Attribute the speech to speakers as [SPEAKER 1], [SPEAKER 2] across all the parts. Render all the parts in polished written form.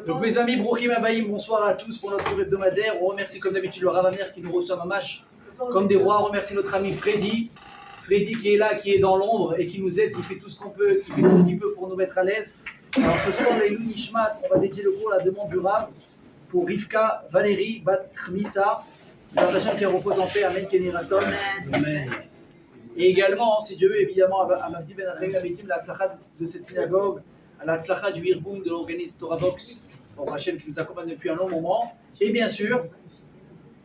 [SPEAKER 1] Donc mes amis, Brouchim Abaïm, bonsoir à tous pour notre tour hebdomadaire. On remercie comme d'habitude le Rav Amir qui nous reçoit Mamash comme des rois. On remercie notre ami Freddy qui est là, qui est dans l'ombre et qui nous aide, qui fait tout ce qu'on peut, qui fait tout ce qu'il peut pour nous mettre à l'aise. Alors ce soir, les Nishmat, on va dédier le cours à la demande du Rav pour Rivka Valérie Bat Khmissa, Hashem qui repose en paix, Amen Kenny Ratzon. Amen. Et également, si Dieu veut, évidemment, à Mavdi Ben Achim Abitim, la tzlacha de cette synagogue, à la tzlacha du Irgun de l'organisme Torah Box, pour Hashem qui nous accompagne depuis un long moment. Et bien sûr,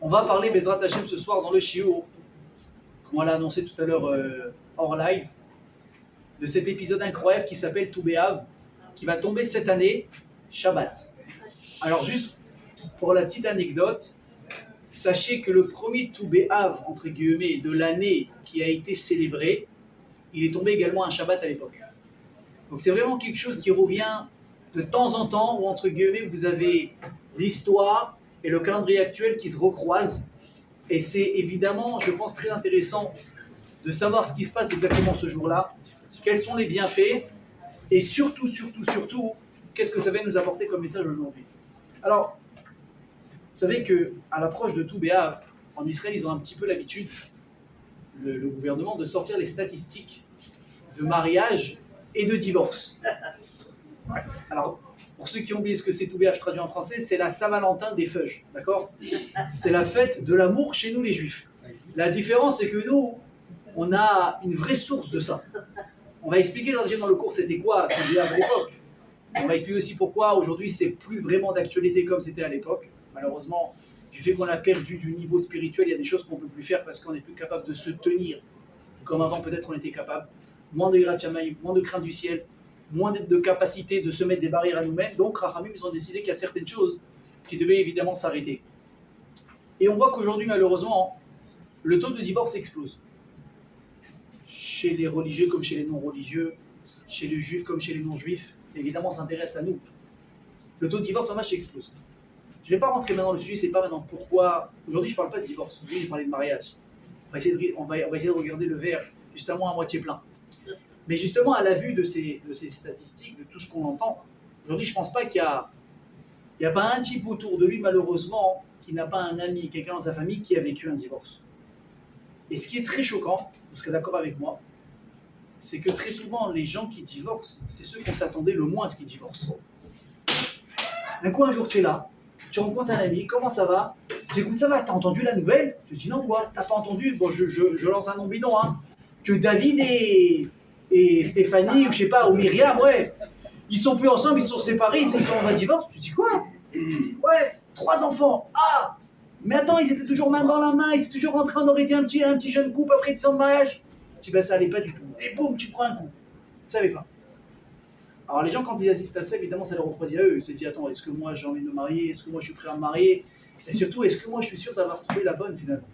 [SPEAKER 1] on va parler Bezrat Hashem ce soir dans le Shiur, comme on l'a annoncé tout à l'heure hors live, de cet épisode incroyable qui s'appelle Tou B'Av, qui va tomber cette année, Shabbat. Alors juste pour la petite anecdote, sachez que le premier Tou B'Av, entre guillemets, de l'année qui a été célébré, il est tombé également un Shabbat à l'époque. Donc c'est vraiment quelque chose qui revient de temps en temps, où entre guillemets vous avez l'histoire et le calendrier actuel qui se recroisent. Et c'est évidemment, je pense, très intéressant de savoir ce qui se passe exactement ce jour-là, quels sont les bienfaits, et surtout, qu'est-ce que ça va nous apporter comme message aujourd'hui. Alors, vous savez qu'à l'approche de Tou B'Av, en Israël, ils ont un petit peu l'habitude, le gouvernement, de sortir les statistiques de mariage et de divorce. Ouais. Alors, pour ceux qui ont oublié ce que c'est Tou B'Av, je traduis en français, c'est la Saint-Valentin des feuilles, d'accord ? C'est la fête de l'amour chez nous les Juifs. La différence, c'est que nous, on a une vraie source de ça. On va expliquer dans le cours c'était quoi Tou B'Av à l'époque. On va expliquer aussi pourquoi aujourd'hui c'est plus vraiment d'actualité comme c'était à l'époque. Malheureusement, du fait qu'on a perdu du niveau spirituel, il y a des choses qu'on ne peut plus faire parce qu'on n'est plus capable de se tenir comme avant peut-être on était capable. Moins de Yirat Shamayim, moins de crainte du ciel, moins de capacité de se mettre des barrières à nous-mêmes. Donc Rachamim, ils ont décidé qu'il y a certaines choses qui devaient évidemment s'arrêter. Et on voit qu'aujourd'hui, malheureusement, le taux de divorce explose. Chez les religieux comme chez les non-religieux, chez les juifs comme chez les non-juifs, évidemment, ça s'intéresse à nous. Le taux de divorce, vraiment, explose. Je ne vais pas rentrer maintenant dans le sujet, c'est pas maintenant pourquoi. Aujourd'hui, je ne parle pas de divorce, aujourd'hui, je parle de mariage. On va essayer de regarder le verre justement à moitié plein. Mais justement, à la vue de ces statistiques, de tout ce qu'on entend, aujourd'hui, je ne pense pas qu'il n'y a pas un type autour de lui, malheureusement, qui n'a pas un ami, quelqu'un dans sa famille qui a vécu un divorce. Et ce qui est très choquant, vous serez d'accord avec moi, c'est que très souvent, les gens qui divorcent, c'est ceux qu'on s'attendait le moins à ce qu'ils divorcent. D'un coup, un jour, tu es là, tu rencontres un ami, comment ça va ? J'écoute, ça va, t'as entendu la nouvelle ? Je dis non, quoi ? T'as pas entendu ? Bon, je lance un nom bidon, hein. Que David et Stéphanie, ou je sais pas, ou Myriam, ouais, ils sont plus ensemble, ils sont séparés, ils sont en divorce. Tu dis quoi ? Ouais, 3 enfants. Ah, mais attends, ils étaient toujours main dans la main, ils étaient toujours en train d'aurait dit un petit jeune couple après 10 ans de mariage. Tu dis bah ça allait pas du tout. Et boum, tu prends un coup. Tu savais pas. Alors les gens quand ils assistent à ça, évidemment ça les refroidit à eux. Ils se disent attends, est-ce que moi j'ai envie de me marier ? Est-ce que moi je suis prêt à me marier ? Et surtout, est-ce que moi je suis sûr d'avoir trouvé la bonne finalement ?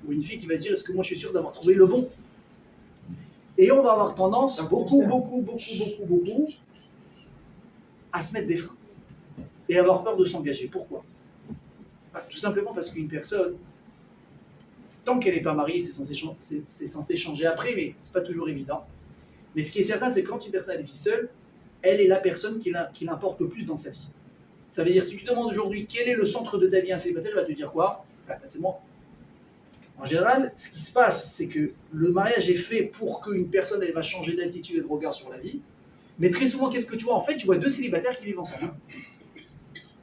[SPEAKER 1] Ou une fille qui va se dire est-ce que moi je suis sûr d'avoir trouvé le bon ? Et on va avoir tendance, beaucoup, à se mettre des freins. Et avoir peur de s'engager. Pourquoi ? Bah, tout simplement parce qu'une personne, tant qu'elle n'est pas mariée, c'est censé changer après, mais ce n'est pas toujours évident. Mais ce qui est certain, c'est que quand une personne est seule, elle est la personne qui l'importe le plus dans sa vie. Ça veut dire, si tu demandes aujourd'hui quel est le centre de ta vie, un célibataire, elle va te dire quoi ? Bah, c'est moi. En général, ce qui se passe, c'est que le mariage est fait pour qu'une personne elle va changer d'attitude et de regard sur la vie. Mais très souvent, qu'est-ce que tu vois ? En fait, tu vois 2 célibataires qui vivent ensemble.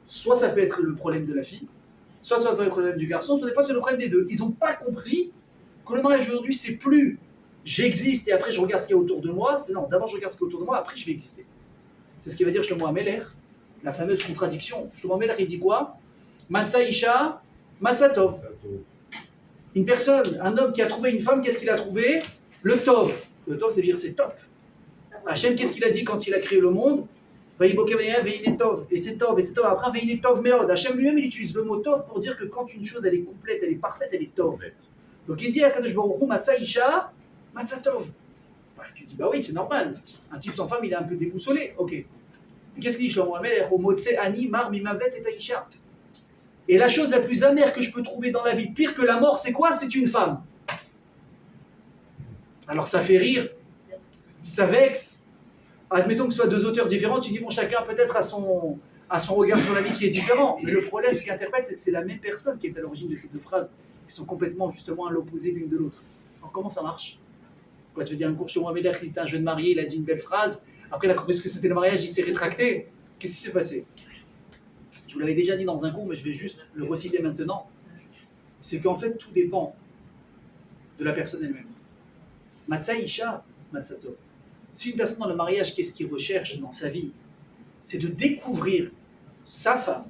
[SPEAKER 1] Soit ça peut être le problème de la fille, soit ça peut être le problème du garçon, soit des fois c'est le problème des deux. Ils n'ont pas compris que le mariage aujourd'hui, c'est plus j'existe et après je regarde ce qu'il y a autour de moi. C'est non, d'abord je regarde ce qu'il y a autour de moi, après je vais exister. C'est ce qui va dire Shlomo Ameler, la fameuse contradiction. Shlomo Ameler, il dit quoi ? Matzah Isha, Matzah Tov. Une personne, un homme qui a trouvé une femme, qu'est-ce qu'il a trouvé ? Le Tov. Le Tov, c'est dire c'est top. Hachem, qu'est-ce qu'il a dit quand il a créé le monde ? Et c'est Tov, et c'est Tov. Après, Veine Tov Meod. Hachem lui-même, il utilise le mot Tov pour dire que quand une chose, elle est complète, elle est parfaite, elle est Tov. Donc il dit à Kadosh Baruch Hu, Matzah Isha, Matzah Tov. Bah, tu dis, bah oui, c'est normal. Un type sans femme, il est un peu déboussolé. Ok. Mais qu'est-ce qu'il dit Shlomo Ameler ? Motse Ani Mar Mimavet et Taisha. Et la chose la plus amère que je peux trouver dans la vie, pire que la mort, c'est quoi ? C'est une femme. Alors ça fait rire, ça vexe, Admettons que ce soit deux auteurs différents, tu dis, bon, chacun peut-être a son regard sur la vie qui est différent. Mais le problème, ce qui interpelle, c'est que c'est la même personne qui est à l'origine de ces deux phrases, qui sont complètement, justement, à l'opposé l'une de l'autre. Alors, comment ça marche? Quoi, tu veux dire, un cours sur Mohamed qui était un jeune marié, il a dit une belle phrase, après il a compris ce que c'était le mariage, il s'est rétracté. Qu'est-ce qui s'est passé? Je vous l'avais déjà dit dans un cours, mais je vais juste le reciter maintenant. C'est qu'en fait, tout dépend de la personne elle-même. Matzah Isha, Matzato. Si une personne dans le mariage, qu'est-ce qu'il recherche dans sa vie? C'est de découvrir sa femme,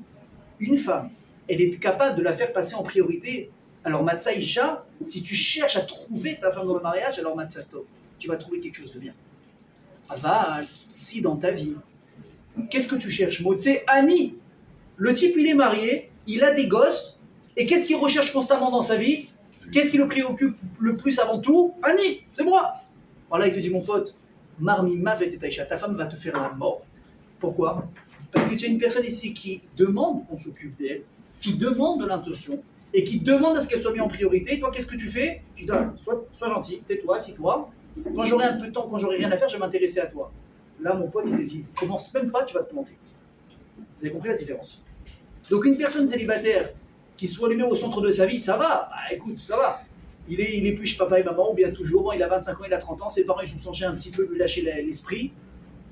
[SPEAKER 1] une femme, et d'être capable de la faire passer en priorité. Alors Matzah Isha, si tu cherches à trouver ta femme dans le mariage, alors Matzato, tu vas trouver quelque chose de bien. Aval, si dans ta vie, qu'est-ce que tu cherches? Motse Ani. Le type, il est marié, il a des gosses, et qu'est-ce qu'il recherche constamment dans sa vie? Qu'est-ce qui le préoccupe le plus avant tout? Annie, c'est moi. Alors là, il te dit, mon pote, Marmi Mavet et Taïcha, ta femme va te faire la mort. Pourquoi? Parce que tu as une personne ici qui demande qu'on s'occupe d'elle, qui demande de l'intention, et qui demande à ce qu'elle soit mise en priorité. Toi, qu'est-ce que tu fais? Tu dis, sois gentil, tais-toi, assis-toi. Quand j'aurai un peu de temps, quand j'aurai rien à faire, je vais m'intéresser à toi. Là, mon pote, il te dit, commence même pas, tu vas te planter. Vous avez compris la différence? Donc une personne célibataire qui soit lui-même au centre de sa vie, ça va. Bah écoute, ça va. Il est plus chez papa et maman, ou bien toujours. Bon, il a 25 ans, il a 30 ans, ses parents ils sont censés un petit peu lui lâcher l'esprit.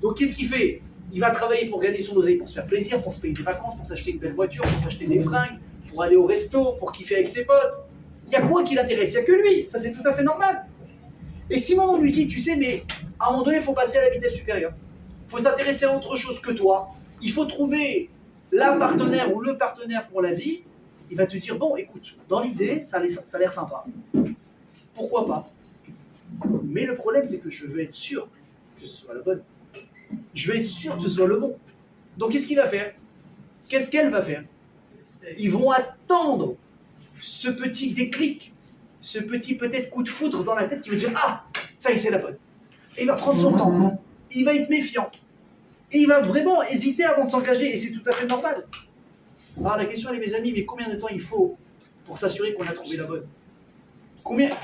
[SPEAKER 1] Donc qu'est-ce qu'il fait? Il va travailler pour gagner son oseille, pour se faire plaisir, pour se payer des vacances, pour s'acheter une belle voiture, pour s'acheter des fringues, pour aller au resto, pour kiffer avec ses potes. Il y a quoi qui l'intéresse? Il n'y a que lui. Ça c'est tout à fait normal. Et si mon on lui dit, tu sais, mais à un moment donné, il faut passer à la vitesse supérieure. Il faut s'intéresser à autre chose que toi. Il faut trouver la partenaire ou le partenaire pour la vie. Il va te dire, bon, écoute, dans l'idée, ça a l'air sympa. Pourquoi pas? Mais le problème, c'est que je veux être sûr que ce soit la bonne. Je veux être sûr que ce soit le bon. Donc, qu'est-ce qu'il va faire? Qu'est-ce qu'elle va faire? Ils vont attendre ce petit déclic, ce petit peut-être coup de foudre dans la tête qui va dire, ah, ça y est, c'est la bonne. Et il va prendre son temps. Il va être méfiant. Et il va vraiment hésiter avant de s'engager. Et c'est tout à fait normal. Alors la question, elle est, mes amis, mais combien de temps il faut pour s'assurer qu'on a trouvé la bonne?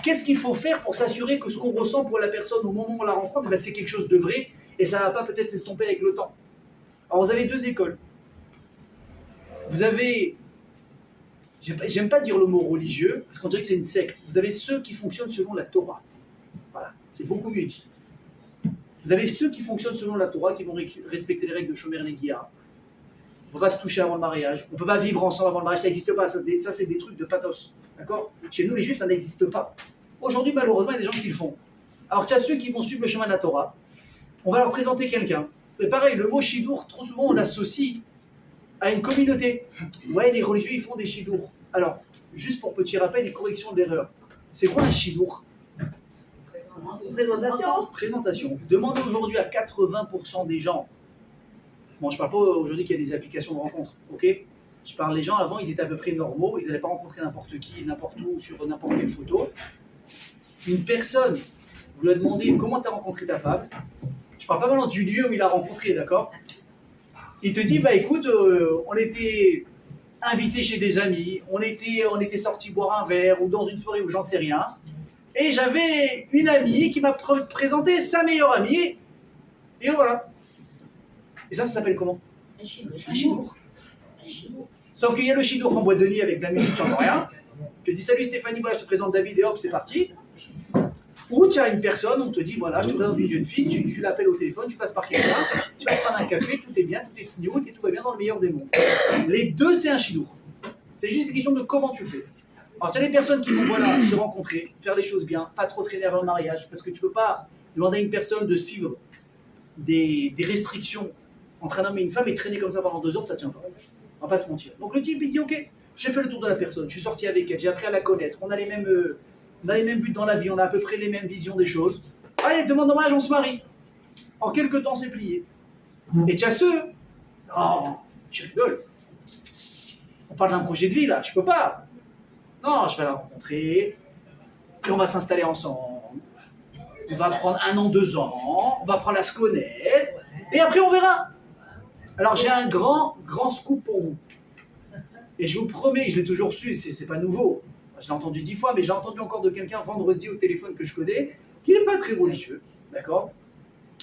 [SPEAKER 1] Qu'est-ce qu'il faut faire pour s'assurer que ce qu'on ressent pour la personne au moment où on la rencontre, ben, c'est quelque chose de vrai et ça ne va pas peut-être s'estomper avec le temps? Alors vous avez deux écoles. Vous avez, j'aime pas dire le mot religieux, parce qu'on dirait que c'est une secte. Vous avez ceux qui fonctionnent selon la Torah. Voilà, c'est beaucoup mieux dit. Vous avez ceux qui fonctionnent selon la Torah, qui vont respecter les règles de Shomer Negiah. On ne peut pas se toucher avant le mariage, on ne peut pas vivre ensemble avant le mariage, ça n'existe pas, ça c'est des trucs de pathos. D'accord? Chez nous les juifs, ça n'existe pas. Aujourd'hui, malheureusement, il y a des gens qui le font. Alors, tu as ceux qui vont suivre le chemin de la Torah, on va leur présenter quelqu'un. Mais pareil, le mot shidour, trop souvent, on l'associe à une communauté. Ouais, les religieux, ils font des shidours. Alors, juste pour petit rappel et correction d'erreur, c'est quoi un shidour?
[SPEAKER 2] Présentation.
[SPEAKER 1] Présentation. Demandez aujourd'hui à 80% des gens. Bon, je ne parle pas aujourd'hui qu'il y a des applications de rencontres, ok? Je parle des gens, avant, ils étaient à peu près normaux, ils n'allaient pas rencontrer n'importe qui, n'importe où, sur n'importe quelle photo. Une personne, vous lui demandez comment tu as rencontré ta femme. Je ne parle pas vraiment du lieu où il a rencontré, d'accord? Il te dit, bah écoute, on était invités chez des amis, on était sortis boire un verre, ou dans une soirée où j'en sais rien. Et j'avais une amie qui m'a présenté sa meilleure amie, et voilà. Et ça s'appelle comment? Un chidour. Sauf qu'il y a le chidour en boîte de nuit avec de la musique, tu n'entends rien. Je te dis salut Stéphanie, voilà, je te présente David et hop, c'est parti. Ou tu as une personne, on te dit voilà, je te présente une jeune fille, tu l'appelles au téléphone, tu passes par quelqu'un, tu vas prendre un café, tout est bien, tout est sniout et tout va bien dans le meilleur des mondes. Les deux, c'est un chidour. C'est juste une question de comment tu le fais. Alors tu as des personnes qui vont voilà, se rencontrer, faire les choses bien, pas trop traîner avant le mariage, parce que tu ne peux pas demander à une personne de suivre des restrictions entre un homme et une femme et traîner comme ça pendant 2 heures, ça tient pas. On va pas se mentir. Donc le type il dit ok, j'ai fait le tour de la personne, je suis sorti avec elle, j'ai appris à la connaître, on a les mêmes buts dans la vie, on a à peu près les mêmes visions des choses. Allez, demande en mariage, on se marie. En quelques temps, c'est plié. Et tu as ceux, non, je rigole. On parle d'un projet de vie là, je peux pas. Non, je vais la rencontrer, puis on va s'installer ensemble. On va prendre 1 an, 2 ans, on va prendre à se connaître, et après on verra. Alors j'ai un grand scoop pour vous. Et je vous promets, je l'ai toujours su, c'est pas nouveau. Je l'ai entendu 10 fois, mais j'ai entendu encore de quelqu'un vendredi au téléphone que je connais, qui n'est pas très religieux, d'accord?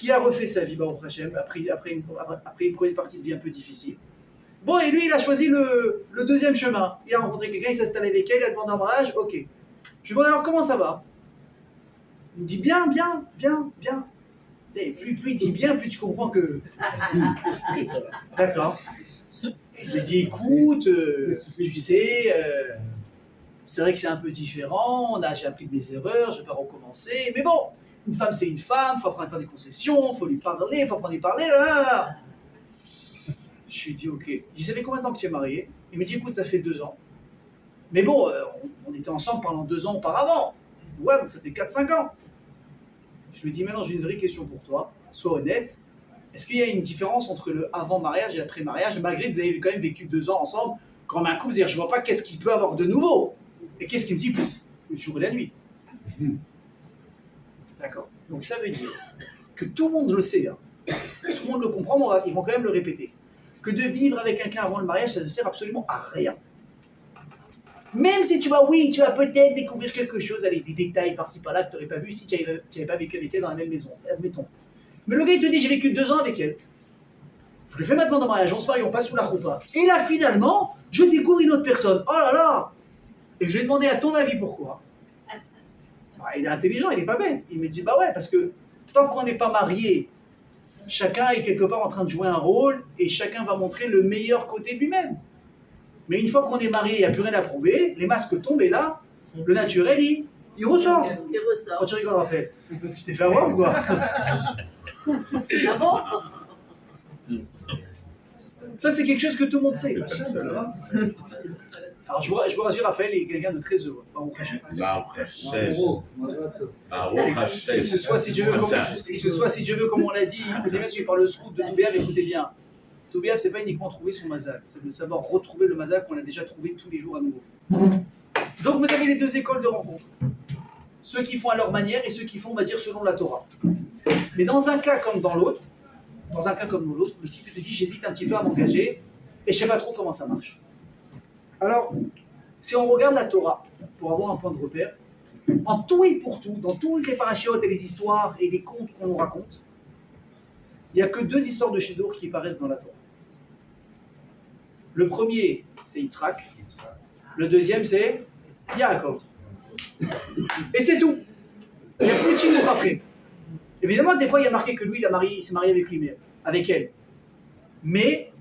[SPEAKER 1] qui a refait sa vie, Baruch Hashem, après une première partie de vie un peu difficile. Bon, et lui, il a choisi le deuxième chemin. Il a rencontré quelqu'un, il s'est installé avec elle, il a demandé en mariage, ok. Je lui ai dit, alors comment ça va? Il me dit, bien. Et plus il dit bien, plus tu comprends que... D'accord. Je lui ai dit, écoute, tu sais, c'est vrai que c'est un peu différent, j'ai appris de mes erreurs, je ne vais pas recommencer, mais bon, une femme c'est une femme, il faut apprendre à faire des concessions, il faut lui parler, il faut apprendre à lui parler, là. Je lui ai dit, ok. Je lui ai dit, ça fait combien de temps que tu es marié? Il me dit, écoute, ça fait 2 ans. Mais bon, on était ensemble pendant 2 ans auparavant. Ouais, donc ça fait 4-5 ans. Je lui ai dit, maintenant j'ai une vraie question pour toi, sois honnête. Est-ce qu'il y a une différence entre le avant-mariage et l'après-mariage, malgré que vous avez quand même vécu 2 ans ensemble, comme un couple, c'est-à-dire je ne vois pas qu'est-ce qu'il peut avoir de nouveau. Et qu'est-ce qu'il me dit? Le jour et la nuit. D'accord. Donc ça veut dire que tout le monde le sait, hein. Tout le monde le comprend, mais ils vont quand même le répéter. Que de vivre avec quelqu'un avant le mariage, ça ne sert absolument à rien. Même si tu vas peut-être découvrir quelque chose, allez, des détails par-ci par-là que tu n'aurais pas vu si tu n'avais pas vécu avec elle dans la même maison, admettons. Mais le gars, il te dit, j'ai vécu 2 ans avec elle. Je le fais maintenant dans le mariage, on se marie, on passe sous la roupa. Et là, finalement, je découvre une autre personne. Oh là là! Et je lui ai demandé, à ton avis, pourquoi? Bah, il est intelligent, il n'est pas bête. Il me dit, bah ouais, parce que tant qu'on n'est pas marié, chacun est quelque part en train de jouer un rôle et chacun va montrer le meilleur côté de lui-même. Mais une fois qu'on est marié, il n'y a plus rien à prouver, les masques tombent et là, le naturel, il ressort.
[SPEAKER 2] Il ressort.
[SPEAKER 1] Quand tu rigoles, Raphaël, tu t'es fait avoir ou quoi?
[SPEAKER 2] Ah bon?
[SPEAKER 1] Ça, c'est quelque chose que tout le monde sait. Alors, je vous rassure, Raphaël est quelqu'un de très heureux. Que ce soit si Dieu veut, comme on l'a dit, même si par le scout de Toubiav, écoutez bien. Toubiav, c'est pas uniquement trouver son mazal, c'est de savoir retrouver le mazal qu'on a déjà trouvé tous les jours à nouveau. Donc, vous avez les 2 écoles de rencontre. Ceux qui font à leur manière et ceux qui font, on va dire, selon la Torah. Mais dans un cas comme dans l'autre, le type te dit, j'hésite un petit peu à m'engager et je sais pas trop comment ça marche. Alors, si on regarde la Torah, pour avoir un point de repère, en tout et pour tout, dans toutes les parachiotes et les histoires et les contes qu'on nous raconte, il n'y a que 2 histoires de Shidour qui apparaissent dans la Torah. Le premier, c'est Yitzhak. Le deuxième, c'est Yaakov. Et c'est tout. Il n'y a plus de Shidour après. Évidemment, des fois, il y a marqué que lui, il s'est marié avec lui, avec elle. Mais,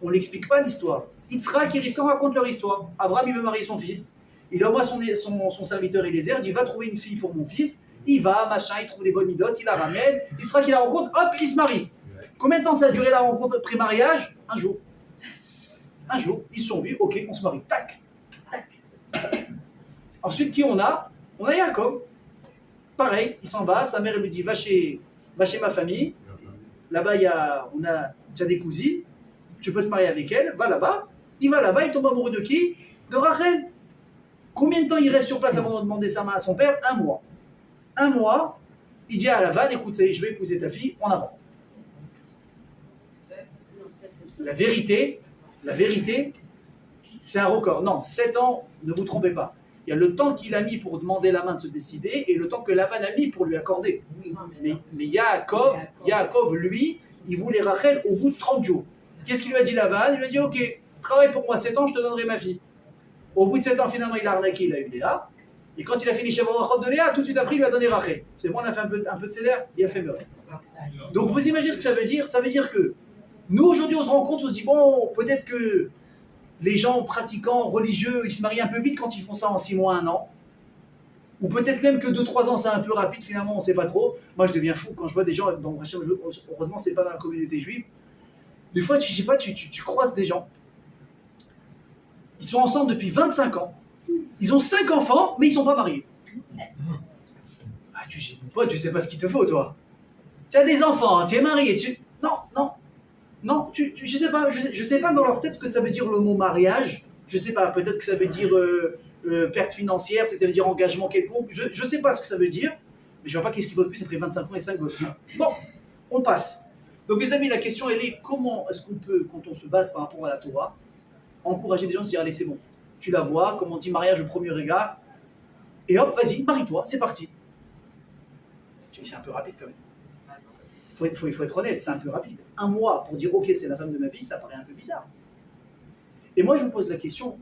[SPEAKER 1] on ne l'explique pas l'histoire. Yitzhak et Rivka racontent leur histoire. Abraham, il veut marier son fils. Il envoie son serviteur Eliezer, il dit, va trouver une fille pour mon fils. Il va, machin, il trouve des bonnes idotes, il la ramène. Yitzhak, il la rencontre, hop, il se marie. Combien de temps ça a duré la rencontre pré-mariage? 1 jour. 1 jour, ils se sont vus, ok, on se marie. Tac. Ensuite, qui on a? On a Yaakov. Pareil, il s'en va, sa mère lui dit, va chez ma famille. Là-bas, tu as des cousines, tu peux te marier avec elle, va là-bas. Il va là-bas, il tombe amoureux de qui? De Rachel. Combien de temps il reste sur place avant de demander sa main à son père? 1 mois. 1 mois, il dit à Lavan, écoute, ça y est, je vais épouser ta fille, en avant. La vérité, c'est un record. Non, 7 ans, ne vous trompez pas. Il y a le temps qu'il a mis pour demander la main de se décider et le temps que Lavan a mis pour lui accorder. Mais Yaakov, lui, il voulait Rachel au bout de 30 jours. Qu'est-ce qu'il lui a dit Lavan? Il lui a dit, ok, travaille pour moi 7 ans, je te donnerai ma fille. Au bout de 7 ans, finalement, il a arnaqué, il a eu Léa. Et quand il a fini chez Rachel de Léa, tout de suite après, il lui a donné Rachel. C'est bon, on a fait un peu de cédère, il a fait meurtre. Donc vous imaginez ce que ça veut dire? Ça veut dire que nous, aujourd'hui, on se rend compte, on se dit, bon, peut-être que les gens pratiquants, religieux, ils se marient un peu vite quand ils font ça en 6 mois, 1 an. Ou peut-être même que 2-3 ans, c'est un peu rapide, finalement, on ne sait pas trop. Moi, je deviens fou quand je vois des gens, heureusement, ce n'est pas dans la communauté juive. Des fois, tu croises des gens. Ils sont ensemble depuis 25 ans. Ils ont 5 enfants, mais ils ne sont pas mariés. Ah, tu sais pas ce qu'il te faut, toi. Tu as des enfants, tu es marié, Non, je sais pas dans leur tête ce que ça veut dire le mot mariage. Je sais pas, peut-être que ça veut dire perte financière, peut-être que ça veut dire engagement quelconque. Je sais pas ce que ça veut dire, mais je vois pas qu'est-ce qu'il faut de plus après 25 ans et 5 gosses. Bon, on passe. Donc les amis, la question elle est comment est-ce qu'on peut, quand on se base par rapport à la Torah, encourager des gens à se dire allez c'est bon, tu la vois, comme on dit mariage au premier regard, et hop, vas-y, marie-toi, c'est parti. C'est un peu rapide quand même. Il faut être honnête, c'est un peu rapide. Un mois pour dire, ok, c'est la femme de ma vie, ça paraît un peu bizarre. Et moi, je vous pose la question,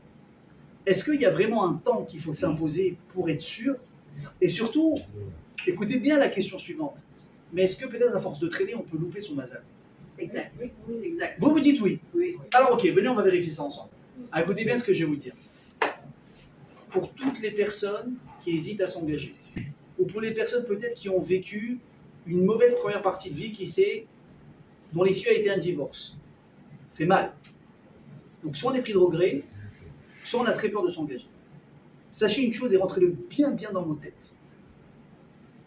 [SPEAKER 1] est-ce qu'il y a vraiment un temps qu'il faut s'imposer pour être sûr? Et surtout, écoutez bien la question suivante. Mais est-ce que peut-être à force de traîner, on peut louper son mazal?
[SPEAKER 2] Exact. Oui, exact.
[SPEAKER 1] Vous vous dites oui.
[SPEAKER 2] Oui.
[SPEAKER 1] Alors ok, venez, on va vérifier ça ensemble. Écoutez bien ce que je vais vous dire. Pour toutes les personnes qui hésitent à s'engager, ou pour les personnes peut-être qui ont vécu une mauvaise première partie de vie, dont l'issue a été un divorce, fait mal. Donc soit on est pris de regret, soit on a très peur de s'engager. Sachez une chose et rentrez-le bien dans vos têtes.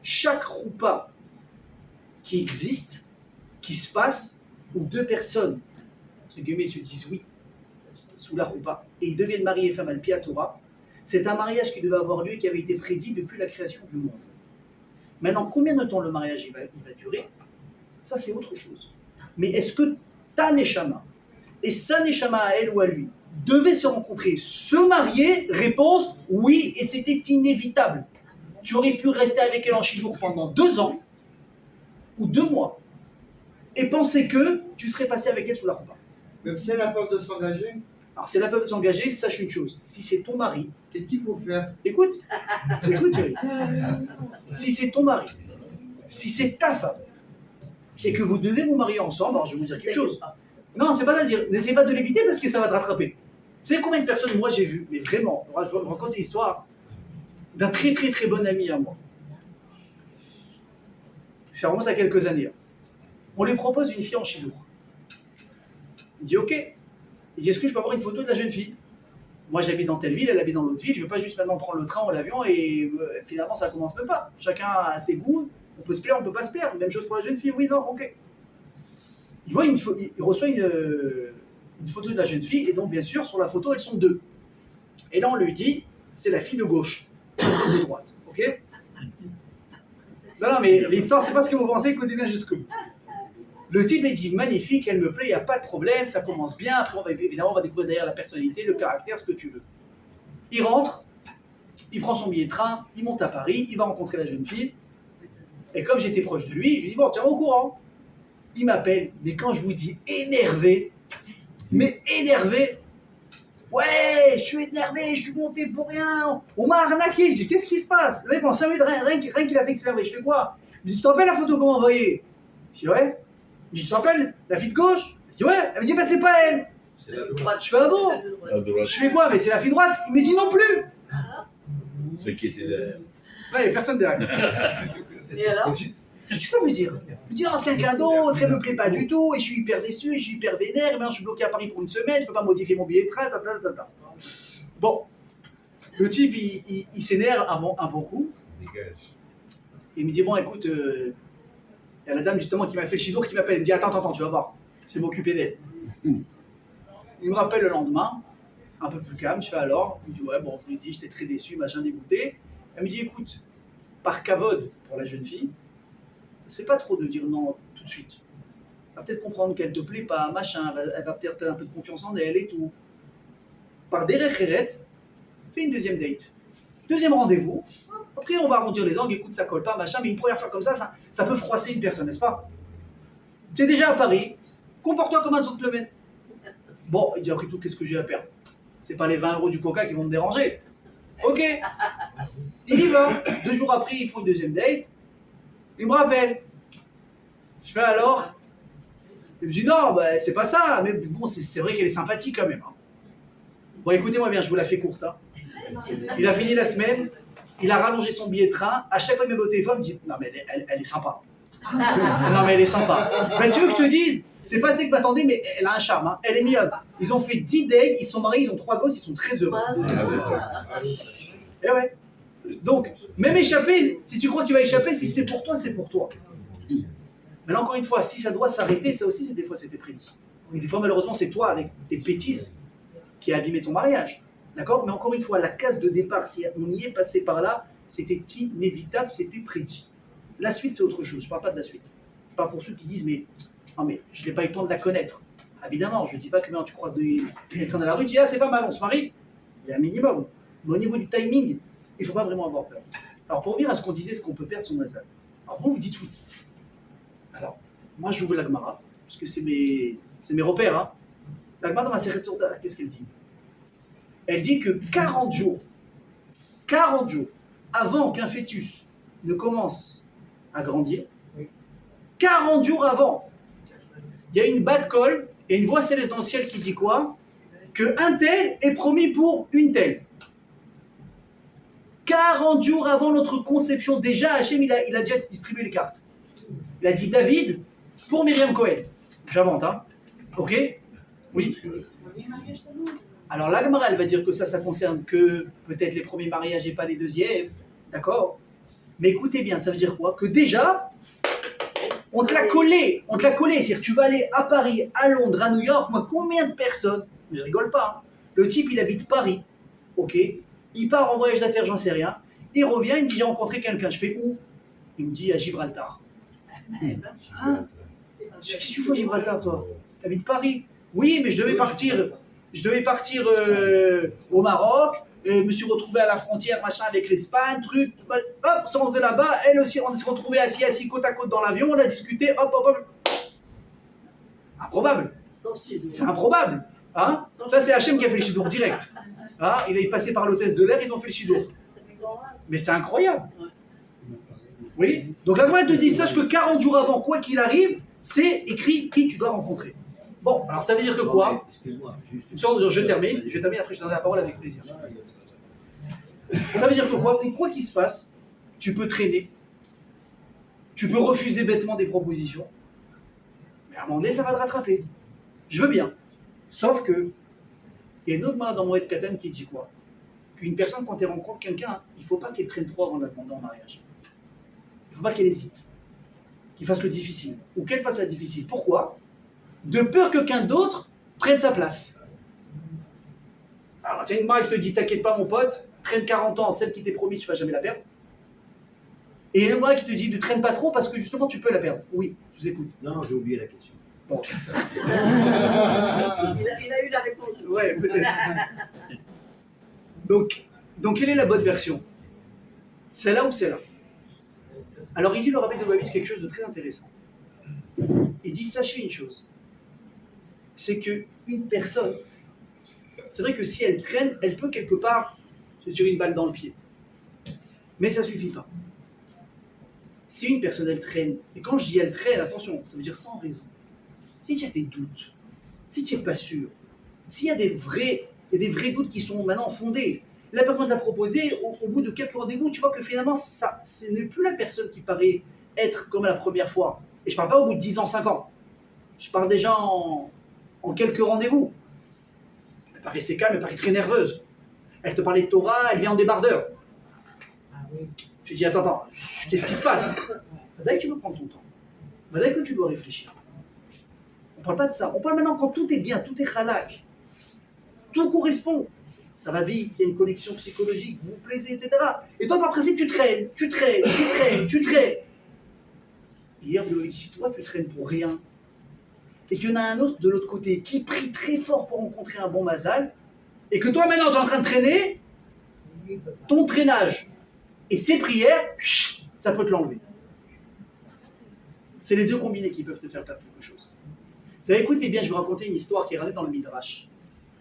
[SPEAKER 1] Chaque roupa qui existe, qui se passe, où deux personnes, entre guillemets, se disent oui, sous la roupa, et ils deviennent mari et femme al Pia Torah, c'est un mariage qui devait avoir lieu et qui avait été prédit depuis la création du monde. Maintenant, combien de temps le mariage il va durer? Ça, c'est autre chose. Mais est-ce que ta neshama et sa neshama à elle ou à lui devaient se rencontrer, se marier? Réponse, oui, et c'était inévitable. Tu aurais pu rester avec elle en chidour pendant 2 ans ou 2 mois et penser que tu serais passé avec elle sous la roupa.
[SPEAKER 3] Même si elle a peur de s'engager,
[SPEAKER 1] Alors, c'est la peur de s'engager, sache une chose, si c'est ton mari,
[SPEAKER 3] qu'est-ce qu'il faut faire?
[SPEAKER 1] écoute, Thierry, si c'est ton mari, si c'est ta femme, et que vous devez vous marier ensemble, alors je vais vous dire quelque chose. Non, c'est pas à dire, n'essaie pas de l'éviter parce que ça va te rattraper. Vous savez combien de personnes moi j'ai vu, mais vraiment, je vais vous raconter l'histoire d'un très bon ami à moi. Ça remonte à quelques années. On lui propose une fille en chidour. Il dit ok. Il dit est-ce que je peux avoir une photo de la jeune fille? Moi j'habite dans telle ville, elle habite dans l'autre ville, je ne veux pas juste maintenant prendre le train ou l'avion et finalement ça commence même pas. Chacun a ses goûts, on peut se plaire, on ne peut pas se plaire. Même chose pour la jeune fille, oui, non, ok. Il reçoit une photo de la jeune fille et donc bien sûr sur la photo elles sont 2. Et là on lui dit c'est la fille de gauche, la fille de droite, ok? Non mais l'histoire c'est pas ce que vous pensez, écoutez bien jusqu'au bout. Le type est dit magnifique, elle me plaît, il n'y a pas de problème, ça commence bien. Après, on va découvrir derrière la personnalité, le caractère, ce que tu veux. Il rentre, il prend son billet de train, il monte à Paris, il va rencontrer la jeune fille. Et comme j'étais proche de lui, je lui dis bon, tiens au courant. Il m'appelle, mais quand je vous dis énervé, ouais, je suis énervé, je suis monté pour rien, on m'a arnaqué. Je dis qu'est-ce qui se passe? Là, pendant 5 minutes, rien qu'il a fait s'énerver. Je fais quoi? Je dis tu te rappelles la photo qu'on m'a envoyée? Je dis ouais. Je dis, tu te rappelles, la fille de gauche? Je dis, ouais. Elle me dit, bah, c'est pas elle.
[SPEAKER 3] C'est la droite.
[SPEAKER 1] Je fais, ah bon? Je fais quoi? Mais c'est la fille droite. Il me dit, non plus.
[SPEAKER 4] Ceux qui étaient derrière.
[SPEAKER 1] Ouais, il n'y a personne derrière.
[SPEAKER 2] Et alors?
[SPEAKER 1] Qu'est-ce que ça veut dire? Il me dit, non, c'est quelqu'un d'autre, elle me plaît pas du tout, et je suis hyper déçu, je suis hyper vénère, maintenant je suis bloqué à Paris pour 1 semaine, je peux pas modifier mon billet de train, Bon. Le type, il s'énerve un bon coup. Il me dit, bon, écoute, il y a la dame justement qui m'a fait le chidour qui m'appelle. Elle me dit attends, tu vas voir, je vais m'occuper d'elle. Il me rappelle le lendemain, un peu plus calme. Je fais alors. Il me dit ouais, bon, je lui ai dit, j'étais très déçu, machin, dégoûté. Elle me dit écoute, par kavod pour la jeune fille, c'est pas trop de dire non tout de suite. Elle va peut-être comprendre qu'elle te plaît pas, machin, elle va peut-être un peu de confiance en elle et tout. Par derrière Eretz, fais une deuxième date. Deuxième rendez-vous. Après, on va arrondir les angles, écoute, ça colle pas, machin, mais une première fois comme ça peut froisser une personne, n'est-ce pas? Tu es déjà à Paris, comporte-toi comme un gentleman. Bon, il dit après tout, qu'est-ce que j'ai à perdre? C'est pas les 20 € du coca qui vont me déranger. Ok. Il y va. 2 jours après, ils font une deuxième date. Il me rappelle. Je fais alors. Il me dit non, bah, c'est pas ça, mais bon, c'est vrai qu'elle est sympathique quand même. Hein. Bon, écoutez-moi bien, je vous la fais courte. Hein. Il a fini la semaine. Il a rallongé son billet de train. À chaque fois qu'il me met au téléphone, il me dit non, mais elle est sympa. Non, mais elle est sympa. Ben, tu veux que je te dise, c'est pas assez que m'attendais, mais elle a un charme. Hein. Elle est mignonne. Ils ont fait 10 dates, ils sont mariés, ils ont 3 gosses, ils sont très heureux. Et ouais. Donc, même échapper, si tu crois que tu vas échapper, si c'est pour toi, c'est pour toi. Mais encore une fois, si ça doit s'arrêter, ça aussi, des fois, c'était prédit. Et des fois, malheureusement, c'est toi, avec tes bêtises, qui a abîmé ton mariage. D'accord? Mais encore une fois, la case de départ, si on y est passé par là, c'était inévitable, c'était prédit. La suite, c'est autre chose. Je ne parle pas de la suite. Je parle pour ceux qui disent, mais, non, mais je n'ai pas eu le temps de la connaître. Évidemment, je ne dis pas que maintenant tu croises quelqu'un dans la rue, tu dis, ah, c'est pas mal, on se marie. Il y a un minimum. Mais au niveau du timing, il ne faut pas vraiment avoir peur. Alors, pour revenir à ce qu'on disait, est-ce qu'on peut perdre son mazal? Alors, vous dites oui. Alors, Moi, j'ouvre la Gemara, parce que c'est mes repères. Hein. La Gemara dans ma série de Sourda, qu'est-ce qu'elle dit? Elle dit que 40 jours avant qu'un fœtus ne commence à grandir, 40 jours avant, il y a une batte colle et une voix céleste dans le ciel qui dit quoi? Que un tel est promis pour une telle. 40 jours avant notre conception, déjà Hachem il a déjà distribué les cartes. Il a dit David pour Myriam Cohen. J'invente, hein? Ok? Oui. Alors la Gemara, elle va dire que ça concerne que peut-être les premiers mariages et pas les deuxièmes. D'accord? Mais écoutez bien, ça veut dire quoi? Que déjà, on te l'a collé. C'est-à-dire que tu vas aller à Paris, à Londres, à New York. Moi, combien de personnes? Je rigole pas. Hein. Le type, il habite Paris. Ok? Il part en voyage d'affaires, j'en sais rien. Il revient, il me dit j'ai rencontré quelqu'un. Je fais où? Il me dit à Gibraltar. Hein? Qu'est-ce que tu fais à Gibraltar, toi? Tu habites Paris? Oui, mais je devais partir au Maroc. Je me suis retrouvé à la frontière, machin, avec l'Espagne, truc. Hop, on s'est rentré là-bas. Elle aussi, on s'est retrouvé assis côte à côte dans l'avion. On a discuté. Hop. Improbable. C'est improbable. Hein? Ça, c'est Hachem qui a fait le chidour direct. Hein? Il est passé par l'hôtesse de l'air, ils ont fait le chidour. Mais c'est incroyable. Oui. Donc la loi te dit, sache que 40 jours avant, quoi qu'il arrive, c'est écrit qui tu dois rencontrer. Bon, alors ça veut dire que quoi?
[SPEAKER 4] Excuse-moi.
[SPEAKER 1] Je termine, après je te donne la parole avec plaisir. Ça veut dire que quoi? Quoi qu'il se passe, tu peux traîner, tu peux refuser bêtement des propositions, mais à un moment donné, ça va te rattraper. Je veux bien. Sauf que, il y a une autre main dans Moed Katan qui dit quoi? Qu'une personne, quand elle rencontre quelqu'un, il ne faut pas qu'elle prenne trop avant de la demander en mariage. Il ne faut pas qu'elle hésite, qu'il fasse le difficile, ou qu'elle fasse la difficile. Pourquoi? De peur que quelqu'un d'autre prenne sa place. Alors, tiens, une main qui te dit, t'inquiète pas mon pote, traîne 40 ans, celle qui t'est promise, tu ne vas jamais la perdre. Et une main qui te dit, ne traîne pas trop parce que justement, tu peux la perdre. Oui, je vous écoute.
[SPEAKER 4] Non, j'ai oublié la question.
[SPEAKER 1] Bon.
[SPEAKER 2] Il a eu la réponse.
[SPEAKER 1] Ouais, peut-être. Donc, quelle est la bonne version? Celle-là ou celle-là? Alors, il dit le Rabbi de Babis quelque chose de très intéressant. Il dit, sachez une chose. C'est qu'une personne, c'est vrai que si elle traîne, elle peut quelque part se tirer une balle dans le pied. Mais ça ne suffit pas. Si une personne, elle traîne, et quand je dis elle traîne, attention, ça veut dire sans raison. Si tu as des doutes, si tu n'es pas sûr, s'il y a des vrais doutes qui sont maintenant fondés, la personne t'a proposé, au bout de quelques rendez-vous, tu vois que finalement, ce n'est plus la personne qui paraît être comme la première fois. Et je ne parle pas au bout de 10 ans, 5 ans. Je parle déjà en quelques rendez-vous. Elle paraissait calme, elle paraît très nerveuse. Elle te parlait de Torah, elle vient en débardeur. Tu dis, attends, qu'est-ce qui se passe? Dès que tu dois prendre ton temps. Dès que tu dois réfléchir. On ne parle pas de ça. On parle maintenant quand tout est bien, tout est halak. Tout correspond. Ça va vite, il y a une connexion psychologique, vous vous plaisez, etc. Et toi, par principe, tu traînes. Hier, si toi, tu traînes pour rien, et qu'il y en a un autre de l'autre côté qui prie très fort pour rencontrer un bon mazal, et que toi, maintenant, tu es en train de traîner, ton traînage et ses prières, ça peut te l'enlever. C'est les deux combinés qui peuvent te faire perdre quelque chose. Écoutez bien, je vais vous raconter une histoire qui est ramenée dans le Midrash.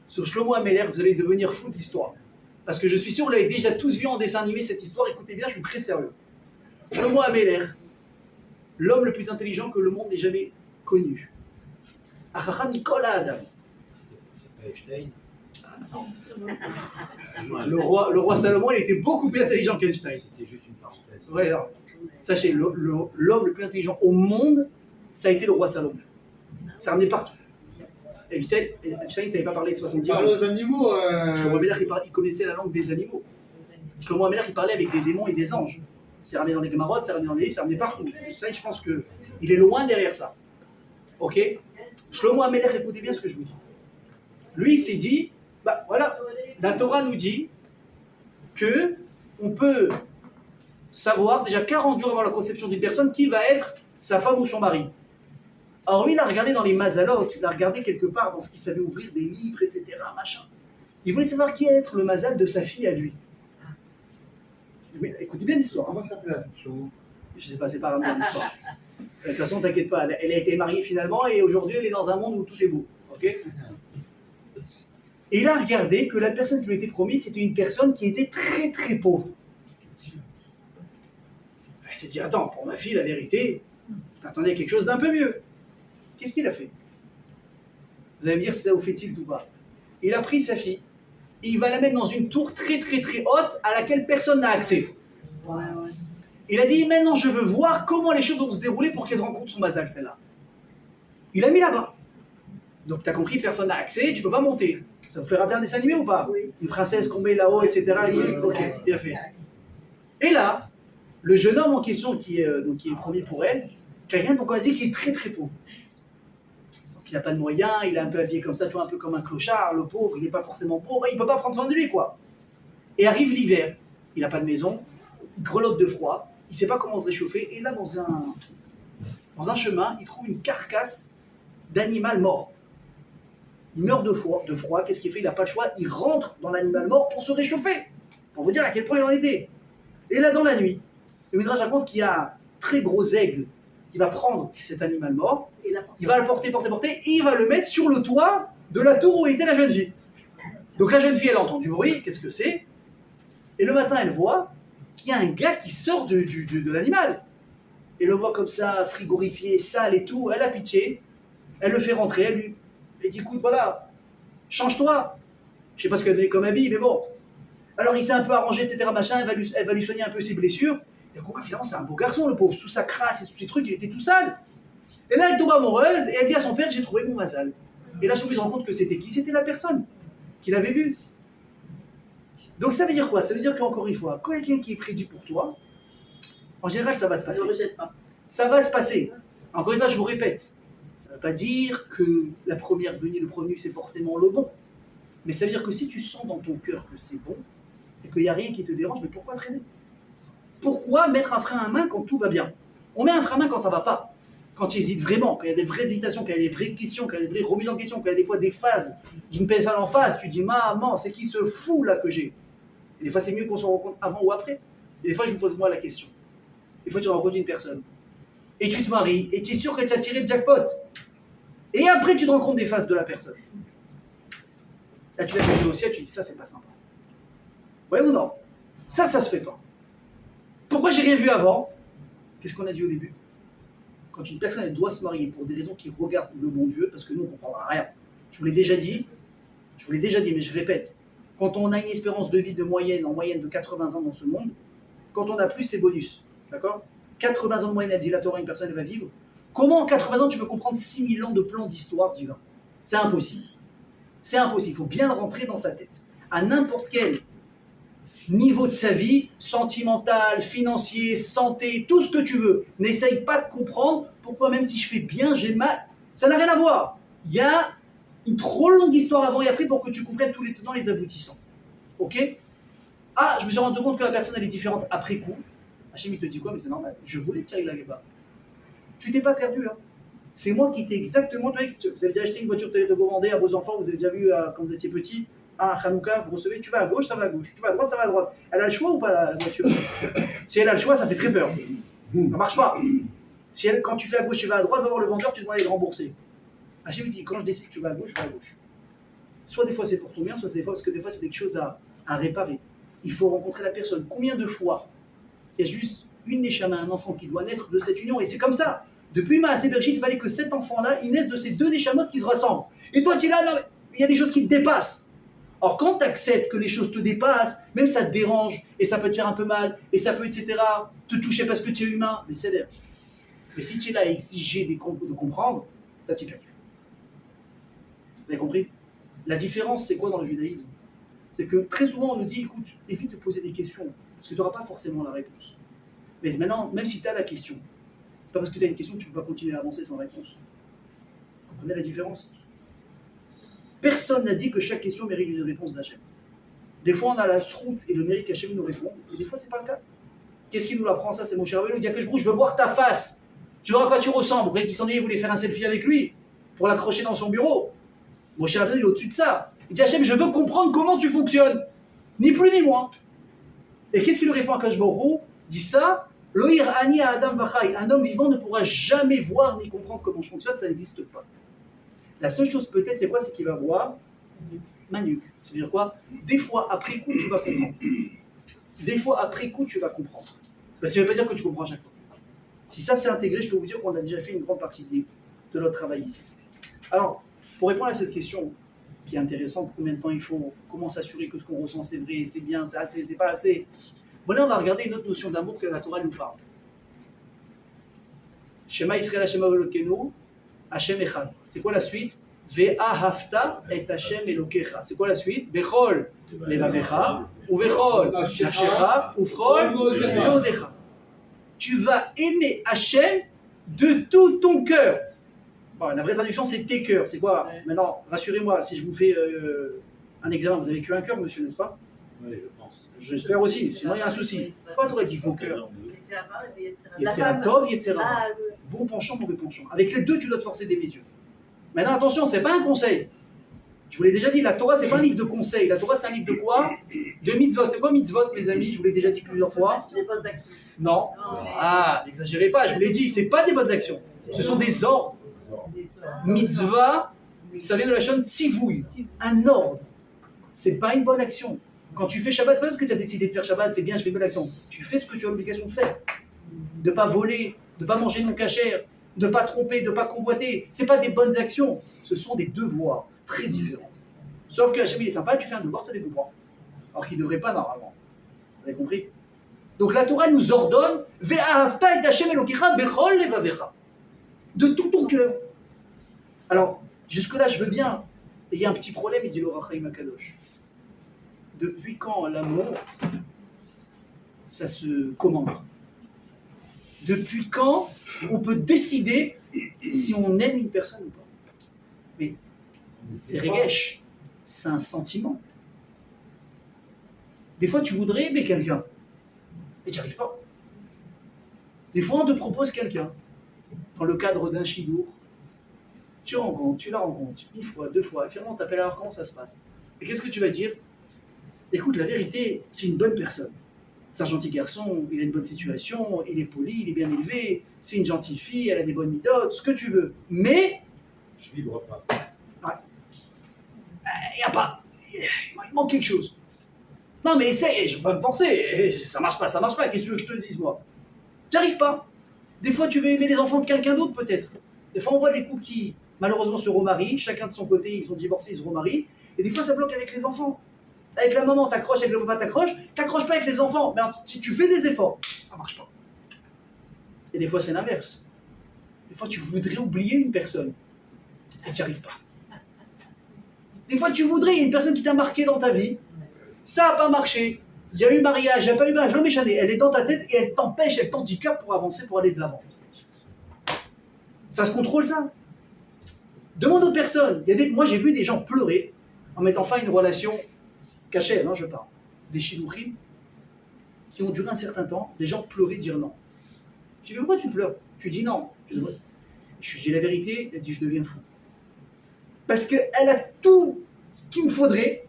[SPEAKER 1] Sur Shlomo Améler, vous allez devenir fou d'histoire. Parce que je suis sûr que vous l'avez déjà tous vu en dessin animé, cette histoire. Écoutez bien, je suis très sérieux. Shlomo Améler, l'homme le plus intelligent que le monde n'ait jamais connu. Achacham Nicolas Adam.
[SPEAKER 4] C'est pas Einstein.
[SPEAKER 1] Le roi Salomon, il était beaucoup plus intelligent qu'Einstein.
[SPEAKER 4] C'était juste une parenthèse.
[SPEAKER 1] Ouais, alors, sachez, l'homme le plus intelligent au monde, ça a été le roi Salomon. Ça ramenait partout. Einstein ne savait pas parler de 70
[SPEAKER 3] Parle
[SPEAKER 1] ans.
[SPEAKER 3] aux animaux.
[SPEAKER 1] Shlomo Améler, il connaissait la langue des animaux. Shlomo Améler, il parlait avec des démons et des anges. C'est ramené dans les Gemarot, c'est ramené dans les livres, c'est ramené partout. Einstein, je pense qu'il est loin derrière ça. Ok? Shlomo Améler, écoutez bien ce que je vous dis. Lui, il s'est dit, bah voilà, la Torah nous dit que on peut savoir déjà 40 jours avant la conception d'une personne qui va être sa femme ou son mari. Alors lui, il a regardé dans les mazalot, il a regardé quelque part dans ce qu'il savait ouvrir des livres, etc. Machin. Il voulait savoir qui allait être le mazal de sa fille à lui. Mais, écoutez bien l'histoire.
[SPEAKER 3] Comment ça s'appelle?
[SPEAKER 1] Je sais pas, c'est pas vraiment l'histoire. De toute façon, t'inquiète pas, elle a été mariée finalement et aujourd'hui elle est dans un monde où tout est beau. Ok. Et il a regardé que la personne qui lui était promise, c'était une personne qui était très très pauvre. Il s'est dit, attends, pour ma fille, la vérité, j'attendais quelque chose d'un peu mieux. Qu'est-ce qu'il a fait? Vous allez me dire si ça vous fait tilt ou pas. Il a pris sa fille, et il va la mettre dans une tour très très très haute à laquelle personne n'a accès. Il a dit, maintenant je veux voir comment les choses vont se dérouler pour qu'elle rencontre son mazal, celle-là. Il l'a mis là-bas. Donc t'as compris, personne n'a accès, tu peux pas monter. Ça vous fait rappeler un dessin animé ou pas?
[SPEAKER 2] Oui.
[SPEAKER 1] Une princesse qu'on met là-haut, etc. Ok, bien fait. Et là, le jeune homme en question qui est promis pour elle, quelqu'un donc on a dit qu'il est très très pauvre. Donc il n'a pas de moyens, il est un peu habillé comme ça, tu vois, un peu comme un clochard, le pauvre, il n'est pas forcément pauvre, il ne peut pas prendre soin de lui, quoi. Et arrive l'hiver, il n'a pas de maison, il grelotte de froid, il ne sait pas comment se réchauffer, et là dans un chemin, il trouve une carcasse d'animal mort. Il meurt de froid, qu'est-ce qu'il fait? Il n'a pas le choix, il rentre dans l'animal mort pour se réchauffer, pour vous dire à quel point il en était. Et là dans la nuit, le Midrash raconte qu'il y a un très gros aigle qui va prendre cet animal mort, il va le porter, et il va le mettre sur le toit de la tour où était la jeune fille. Donc la jeune fille, elle entend du bruit, qu'est-ce que c'est? Et le matin, elle voit qu'il y a un gars qui sort de l'animal. Elle le voit comme ça, frigorifié, sale et tout, elle a pitié, elle le fait rentrer, elle dit, écoute, voilà, change-toi. Je sais pas ce qu'elle a donné comme habit, mais bon. Alors il s'est un peu arrangé, etc. Machin, elle va lui soigner un peu ses blessures. Et on voit finalement c'est un beau garçon, le pauvre, sous sa crasse et sous ses trucs, il était tout sale. Et là elle tombe amoureuse et elle dit à son père, j'ai trouvé mon mazal. Et là il se rend compte que c'était qui? C'était la personne qu'il avait vue. Donc ça veut dire quoi? Ça veut dire qu'encore une fois, quand il y a quelqu'un qui est prédit pour toi, en général ça va se passer.
[SPEAKER 2] Ne rejette pas.
[SPEAKER 1] Ça va se passer. Encore une fois, je vous répète, ça ne veut pas dire que la première venue, le premier c'est forcément le bon. Mais ça veut dire que si tu sens dans ton cœur que c'est bon, et qu'il n'y a rien qui te dérange, mais pourquoi traîner? Pourquoi mettre un frein à main quand tout va bien? On met un frein à main quand ça ne va pas, quand tu hésites vraiment, quand il y a des vraies hésitations, quand il y a des vraies questions, quand il y a des vraies remises en question, quand il y a des fois des phases d'une personne en face, tu dis maman, c'est qui ce fou là que j'ai? Et des fois c'est mieux qu'on se rencontre avant ou après. Et des fois je vous pose moi la question. Des fois tu rencontres une personne, et tu te maries, et tu es sûr que tu as tiré le jackpot. Et après tu te rends compte des phases de la personne. Là tu lèves le dossier, tu dis ça c'est pas sympa. Ouais ou non? Ça se fait pas. Pourquoi j'ai rien vu avant? Qu'est-ce qu'on a dit au début? Quand une personne elle doit se marier pour des raisons qui regardent le bon Dieu, parce que nous on ne comprendra rien. Je vous l'ai déjà dit, mais je répète. Quand on a une espérance de vie en moyenne de 80 ans dans ce monde, quand on a plus, c'est bonus. D'accord? 80 ans de moyenne, elle dit la Torah, une personne elle va vivre. Comment en 80 ans tu veux comprendre 6000 ans de plan d'histoire divin? C'est impossible. C'est impossible. Il faut bien le rentrer dans sa tête. À n'importe quel niveau de sa vie, sentimental, financier, santé, tout ce que tu veux. N'essaye pas de comprendre pourquoi même si je fais bien, j'ai mal. Ça n'a rien à voir. Il y a une trop longue histoire avant et après pour que tu comprennes tous les tenants et les aboutissants. Ok? Ah, je me suis rendu compte que la personne elle est différente après coup. Hachem il te dit quoi? Mais c'est normal. Je voulais que tu ailles là-bas. Tu t'es pas perdu. Hein. C'est moi qui t'ai exactement... Vous avez déjà acheté une voiture télécommandée à vos enfants, vous avez déjà vu quand vous étiez petit. Ah, Hanouka, vous recevez, tu vas à gauche, ça va à gauche. Tu vas à droite, ça va à droite. Elle a le choix ou pas la voiture? Si elle a le choix, ça fait très peur. Ça marche pas. Si quand tu fais à gauche, tu vas à droite, va voir le vendeur, tu demandes de rembourser. Hachem dit, quand je décide que tu vas à gauche, je vais à gauche. Soit des fois c'est pour ton bien, soit des fois parce que des fois tu as quelque chose à réparer. Il faut rencontrer la personne. Combien de fois il y a juste une Neshama, un enfant qui doit naître de cette union, et c'est comme ça. Depuis Maaseh Bereshit, il fallait que cet enfant-là, il naisse de ces deux Neshamot qui se ressemblent. Et toi, tu es là, non, mais il y a des choses qui te dépassent. Or, quand tu acceptes que les choses te dépassent, même ça te dérange, et ça peut te faire un peu mal, et ça peut, etc., te toucher parce que tu es humain, mais c'est d'air. Mais si tu es là à exiger de comprendre, là, tu es perdu. Vous avez compris? La différence, c'est quoi dans le judaïsme? C'est que très souvent, on nous dit, écoute, évite de poser des questions, parce que tu n'auras pas forcément la réponse. Mais maintenant, même si tu as la question, c'est pas parce que tu as une question que tu ne peux pas continuer à avancer sans réponse. Vous comprenez la différence? Personne n'a dit que chaque question mérite une réponse d'Hachem. Des fois, on a la route et le mérite qu'Hachem nous répond, et des fois, c'est pas le cas. Qu'est-ce qui nous l'apprend ça? C'est mon cher Rabbeinu, il dit à Akash Baruch Hu, je veux voir ta face, je veux voir à quoi tu ressembles. Vous voyez qu'il s'ennuyait, il voulait faire un selfie avec lui, pour l'accrocher dans son bureau. Mon cher Rabbeinu, il est au-dessus de ça. Il dit Hachem, je veux comprendre comment tu fonctionnes, ni plus ni moins. Et qu'est-ce qu'il lui répond à Akash Baruch Hu? Il dit ça, Loïr Ani à Adam Vachai, un homme vivant ne pourra jamais voir ni comprendre comment je fonctionne, ça n'existe pas. La seule chose peut-être, c'est quoi? C'est qu'il va voir Manuk. C'est-à-dire quoi? Des fois, après coup, tu vas comprendre. Des fois, après coup, tu vas comprendre. Ça ne veut pas dire que tu comprends à chaque fois. Si ça c'est intégré, je peux vous dire qu'on a déjà fait une grande partie de notre travail ici. Alors, pour répondre à cette question qui est intéressante, combien de temps il faut, comment s'assurer que ce qu'on ressent c'est vrai, c'est bien, c'est assez, c'est pas assez. Voilà, on va regarder une autre notion d'amour que la Torah nous parle. Shema Israël Hashem Elokeinu, Hashem Echad. C'est quoi la suite? Ve'ahavta et Hashem Elokecha. C'est quoi la suite? Bechol levavecha, ou Bechol nafshecha, ou Bechol meodecha. Tu vas aimer Hashem de tout ton cœur. Bon, la vraie traduction, c'est tes cœurs. C'est quoi? Maintenant, rassurez-moi, si je vous fais un examen, vous avez qu'un cœur, monsieur, n'est-ce pas?
[SPEAKER 4] Oui, je pense.
[SPEAKER 1] J'espère aussi, sinon il y a un souci. Pourquoi tu aurais dit vos cœurs?
[SPEAKER 2] La
[SPEAKER 1] Yetzira
[SPEAKER 2] femme.
[SPEAKER 1] Tov, Yetzira Ra.
[SPEAKER 2] Ah,
[SPEAKER 1] Bon penchant, mauvais penchant. Avec les deux, tu dois te forcer d'aimer Dieu. Maintenant, attention, c'est pas un conseil. Je vous l'ai déjà dit, la Torah, c'est pas un livre de conseils. La Torah, c'est un livre de quoi? De mitzvot. C'est quoi mitzvot, mes amis? Je vous l'ai déjà dit plusieurs fois.
[SPEAKER 2] des bonnes actions.
[SPEAKER 1] Non. Ah, n'exagérez pas, je vous l'ai dit, c'est pas des bonnes actions. Ce sont des ordres. Mitzvah, ça vient de la chaîne tzivouï, un ordre. C'est pas une bonne action. Quand tu fais Shabbat, c'est pas parce que tu as décidé de faire Shabbat, c'est bien, je fais une bonne action. Tu fais ce que tu as l'obligation de faire. De pas voler, de pas manger non cachère, de pas tromper, de pas convoiter. C'est pas des bonnes actions. Ce sont des devoirs. C'est très différent. Sauf que Hachem il est sympa, tu fais un devoir, tu as des devoirs. Alors qu'il ne devrait pas normalement. Vous avez compris? Donc la Torah nous ordonne Ve'ahavta et Hashem Elokecha bechol levavecha. De tout ton cœur. Alors, jusque-là, je veux bien. Et il y a un petit problème, il dit l'Or HaChaim HaKadosh. Depuis quand l'amour, ça se commande? Depuis quand on peut décider si on aime une personne ou pas? Mais c'est regesh, c'est un sentiment. Des fois, tu voudrais aimer quelqu'un, mais tu n'y arrives pas. Des fois, on te propose quelqu'un, dans le cadre d'un shidour, tu la rencontres, une fois, deux fois, et finalement, on t'appelle alors comment ça se passe? Et qu'est-ce que tu vas dire? Écoute, la vérité, c'est une bonne personne. C'est un gentil garçon, il a une bonne situation, il est poli, il est bien élevé, c'est une gentille fille, elle a des bonnes midotes, ce que tu veux. Mais,
[SPEAKER 4] Je vibre pas.
[SPEAKER 1] il n'y a pas. Il manque quelque chose. Non, mais essaye, je ne vais pas me forcer. Ça marche pas, qu'est-ce que tu veux que je te dise, moi? J'arrive pas. Des fois, tu veux aimer les enfants de quelqu'un d'autre, peut-être. Des fois, on voit des couples qui, malheureusement, se remarient, chacun de son côté, ils sont divorcés, ils se remarient, et des fois, ça bloque avec les enfants. Avec la maman, t'accroches, avec le papa, t'accroches pas avec les enfants. Mais alors, si tu fais des efforts, ça marche pas. Et des fois, c'est l'inverse. Des fois, tu voudrais oublier une personne, et tu n'y arrives pas. Des fois, tu voudrais, il y a une personne qui t'a marqué dans ta vie, ça n'a pas marché, il y a eu mariage, il n'y a pas eu mariage, l'homme est chané, elle est dans ta tête et elle t'empêche, elle t'handicape pour avancer, pour aller de l'avant. Ça se contrôle, ça? Demande aux personnes. Moi, j'ai vu des gens pleurer en mettant fin à une relation cachée, je parle. Des shidouchim qui ont duré un certain temps, des gens pleuraient, dire non. Je dis, mais pourquoi tu pleures? Tu dis non. Je dis la vérité, elle dit, je deviens fou. Parce qu'elle a tout ce qu'il me faudrait.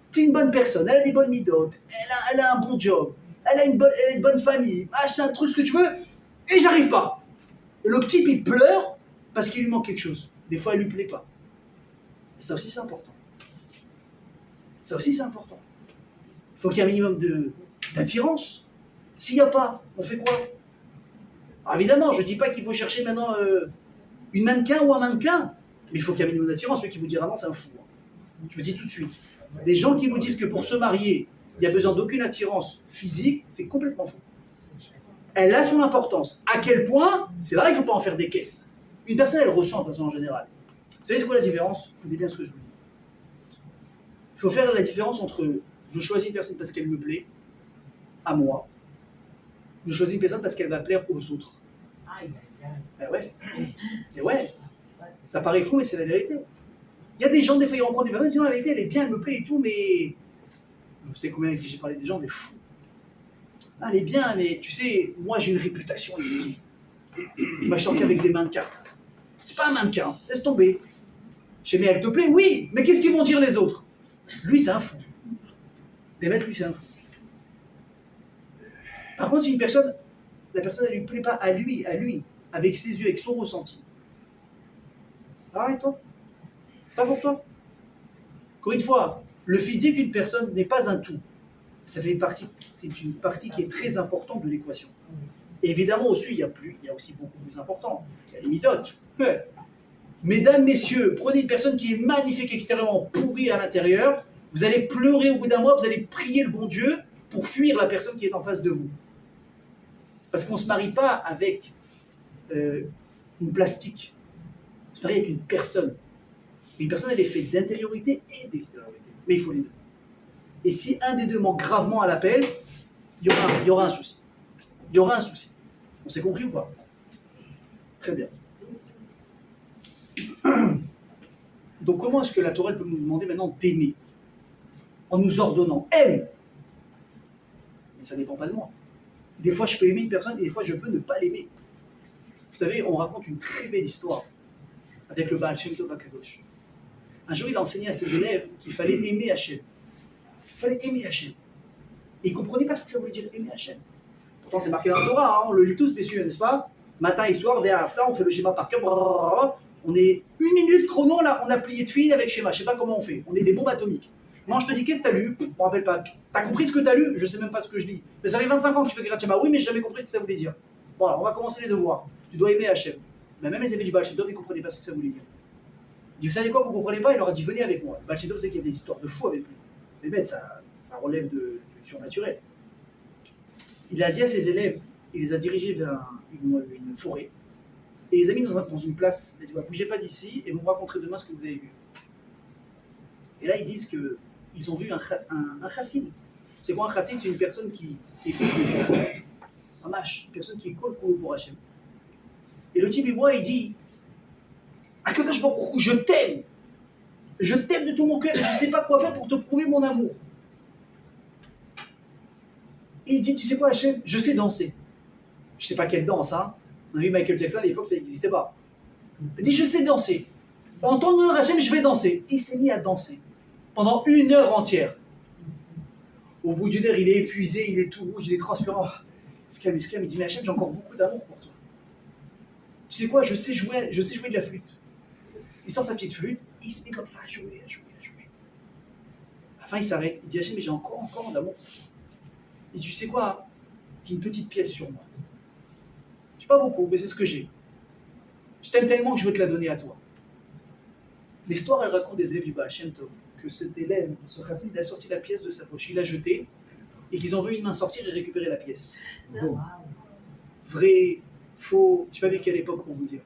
[SPEAKER 1] C'est une bonne personne, elle a des bonnes midotes, elle a un bon job, elle a une bonne famille, machin, un truc, ce que tu veux, et j'arrive pas. Et le type, il pleure parce qu'il lui manque quelque chose. Des fois, elle lui plaît pas. Et ça aussi, c'est important. Ça aussi, c'est important. Il faut qu'il y ait un minimum d'attirance. S'il n'y a pas, on fait quoi? Alors, évidemment, je ne dis pas qu'il faut chercher maintenant une mannequin ou un mannequin, mais il faut qu'il y ait un minimum d'attirance. Celui qui vous dira non, c'est un fou. Je vous dis tout de suite. Les gens qui vous disent que pour se marier, il n'y a besoin d'aucune attirance physique, c'est complètement faux. Elle a son importance. À quel point? C'est là, il ne faut pas en faire des caisses. Une personne, elle ressent de toute façon en général. Vous savez c'est quoi la différence? Écoutez bien ce que je vous dis. Il faut faire la différence entre je choisis une personne parce qu'elle me plaît, à moi. Je choisis une personne parce qu'elle va plaire aux autres. Ben ouais. Et ouais. Ça paraît fou, mais c'est la vérité. Il y a des gens, des fois, ils rencontrent des personnes, ils disent, la vérité, elle est bien, elle me plaît et tout, mais... Vous savez combien avec qui j'ai parlé des gens, des fous. Ah, elle est bien, mais tu sais, moi, j'ai une réputation. Moi, je sors qu'avec des mannequins. C'est pas un mannequin, laisse tomber. Je sais, mais elle te plaît? Oui, mais qu'est-ce qu'ils vont dire les autres? Lui, c'est un fou. Les mecs, lui, c'est un fou. Par contre, si une personne, la personne ne lui plaît pas à lui, avec ses yeux, avec son ressenti. Arrête-toi. Pas pour toi. Encore une fois, le physique d'une personne n'est pas un tout. Ça fait partie, c'est une partie qui est très importante de l'équation. Et évidemment, au-dessus, il y a aussi beaucoup plus important. Il y a les midotes. Ouais. Mesdames, messieurs, prenez une personne qui est magnifique extérieurement, pourrie à l'intérieur. Vous allez pleurer au bout d'un mois, vous allez prier le bon Dieu pour fuir la personne qui est en face de vous. Parce qu'on ne se marie pas avec une plastique. On se marie avec une personne. Une personne, elle est faite d'intériorité et d'extériorité. Mais il faut les deux. Et si un des deux manque gravement à l'appel, il y aura un souci. Il y aura un souci. On s'est compris ou pas? Très bien. Donc comment est-ce que la Torah peut nous demander maintenant d'aimer? En nous ordonnant, aime. Mais ça ne dépend pas de moi. Des fois je peux aimer une personne et des fois je peux ne pas l'aimer. Vous savez, on raconte une très belle histoire avec le Baal Shem Tov HaKadosh. Un jour il a enseigné à ses élèves qu'il fallait aimer Hachem. Il fallait aimer Hachem. Et ils ne comprenaient pas ce que ça voulait dire aimer Hachem. Pourtant c'est marqué dans la Torah, hein, on le lit tous messieurs, n'est-ce pas? Matin et soir, vers Hafta, on fait le schéma par cœur. On est 1 minute chrono, là, on a plié de fil avec schéma. Je ne sais pas comment on fait. On est des bombes atomiques. Non, je te dis, qu'est-ce que tu as lu? Je ne me rappelle pas. Tu as compris ce que tu as lu? Je ne sais même pas ce que je lis. Mais ça fait 25 ans que je fais Gerat Shema. Oui, mais je n'ai jamais compris ce que ça voulait dire. Bon, alors, on va commencer les devoirs. Tu dois aimer Hachem. Mais même les élèves du Baal Shem Tov, ils ne comprenaient pas ce que ça voulait dire. Il dit, vous savez quoi, vous ne comprenez pas? Il leur a dit, venez avec moi. Le Baal Shem Tov, c'est qu'il y a des histoires de fous avec lui. Mais bête, ça relève du surnaturel. Il a dit à ses élèves, il les a dirigés vers une forêt. Et il les a mis dans une place. Il a dit, ne bougez pas d'ici et vous me raconterez demain ce que vous avez vu. Et là, ils disent qu'ils ont vu un chassid. C'est quoi un chassid? C'est une personne qui est un mâche, une personne qui est colle pour Hachem. Et le type, il voit et il dit, Akadosh Baruch Hu, je t'aime. Je t'aime de tout mon cœur et je ne sais pas quoi faire pour te prouver mon amour. Et il dit, tu sais quoi Hachem? Je sais danser. Je ne sais pas quelle danse, hein. On a vu Michael Jackson à l'époque, ça n'existait pas. Il dit, je sais danser. En ton honneur Hachem, je vais danser. Et il s'est mis à danser. Pendant 1 heure entière. Au bout d'1 heure, il est épuisé, il est tout rouge, il est transpirant. Il se calme, il dit, mais Hachem, j'ai encore beaucoup d'amour pour toi. Tu sais quoi, je sais jouer de la flûte. Il sort sa petite flûte, il se met comme ça à jouer. À la fin, il s'arrête. Il dit, Hachem, mais j'ai encore d'amour pour toi. Il dit, tu sais quoi, j'ai une petite pièce sur moi. Je sais pas beaucoup, mais c'est ce que j'ai. Je t'aime tellement que je veux te la donner à toi. L'histoire, elle raconte des élèves du Baal Shem Tov, que cet élève, ce chassid, il a sorti la pièce de sa poche, il l'a jetée, et qu'ils ont vu une main sortir et récupérer la pièce. Bon. Vrai, faux, je sais pas avec quelle époque pour vous dire.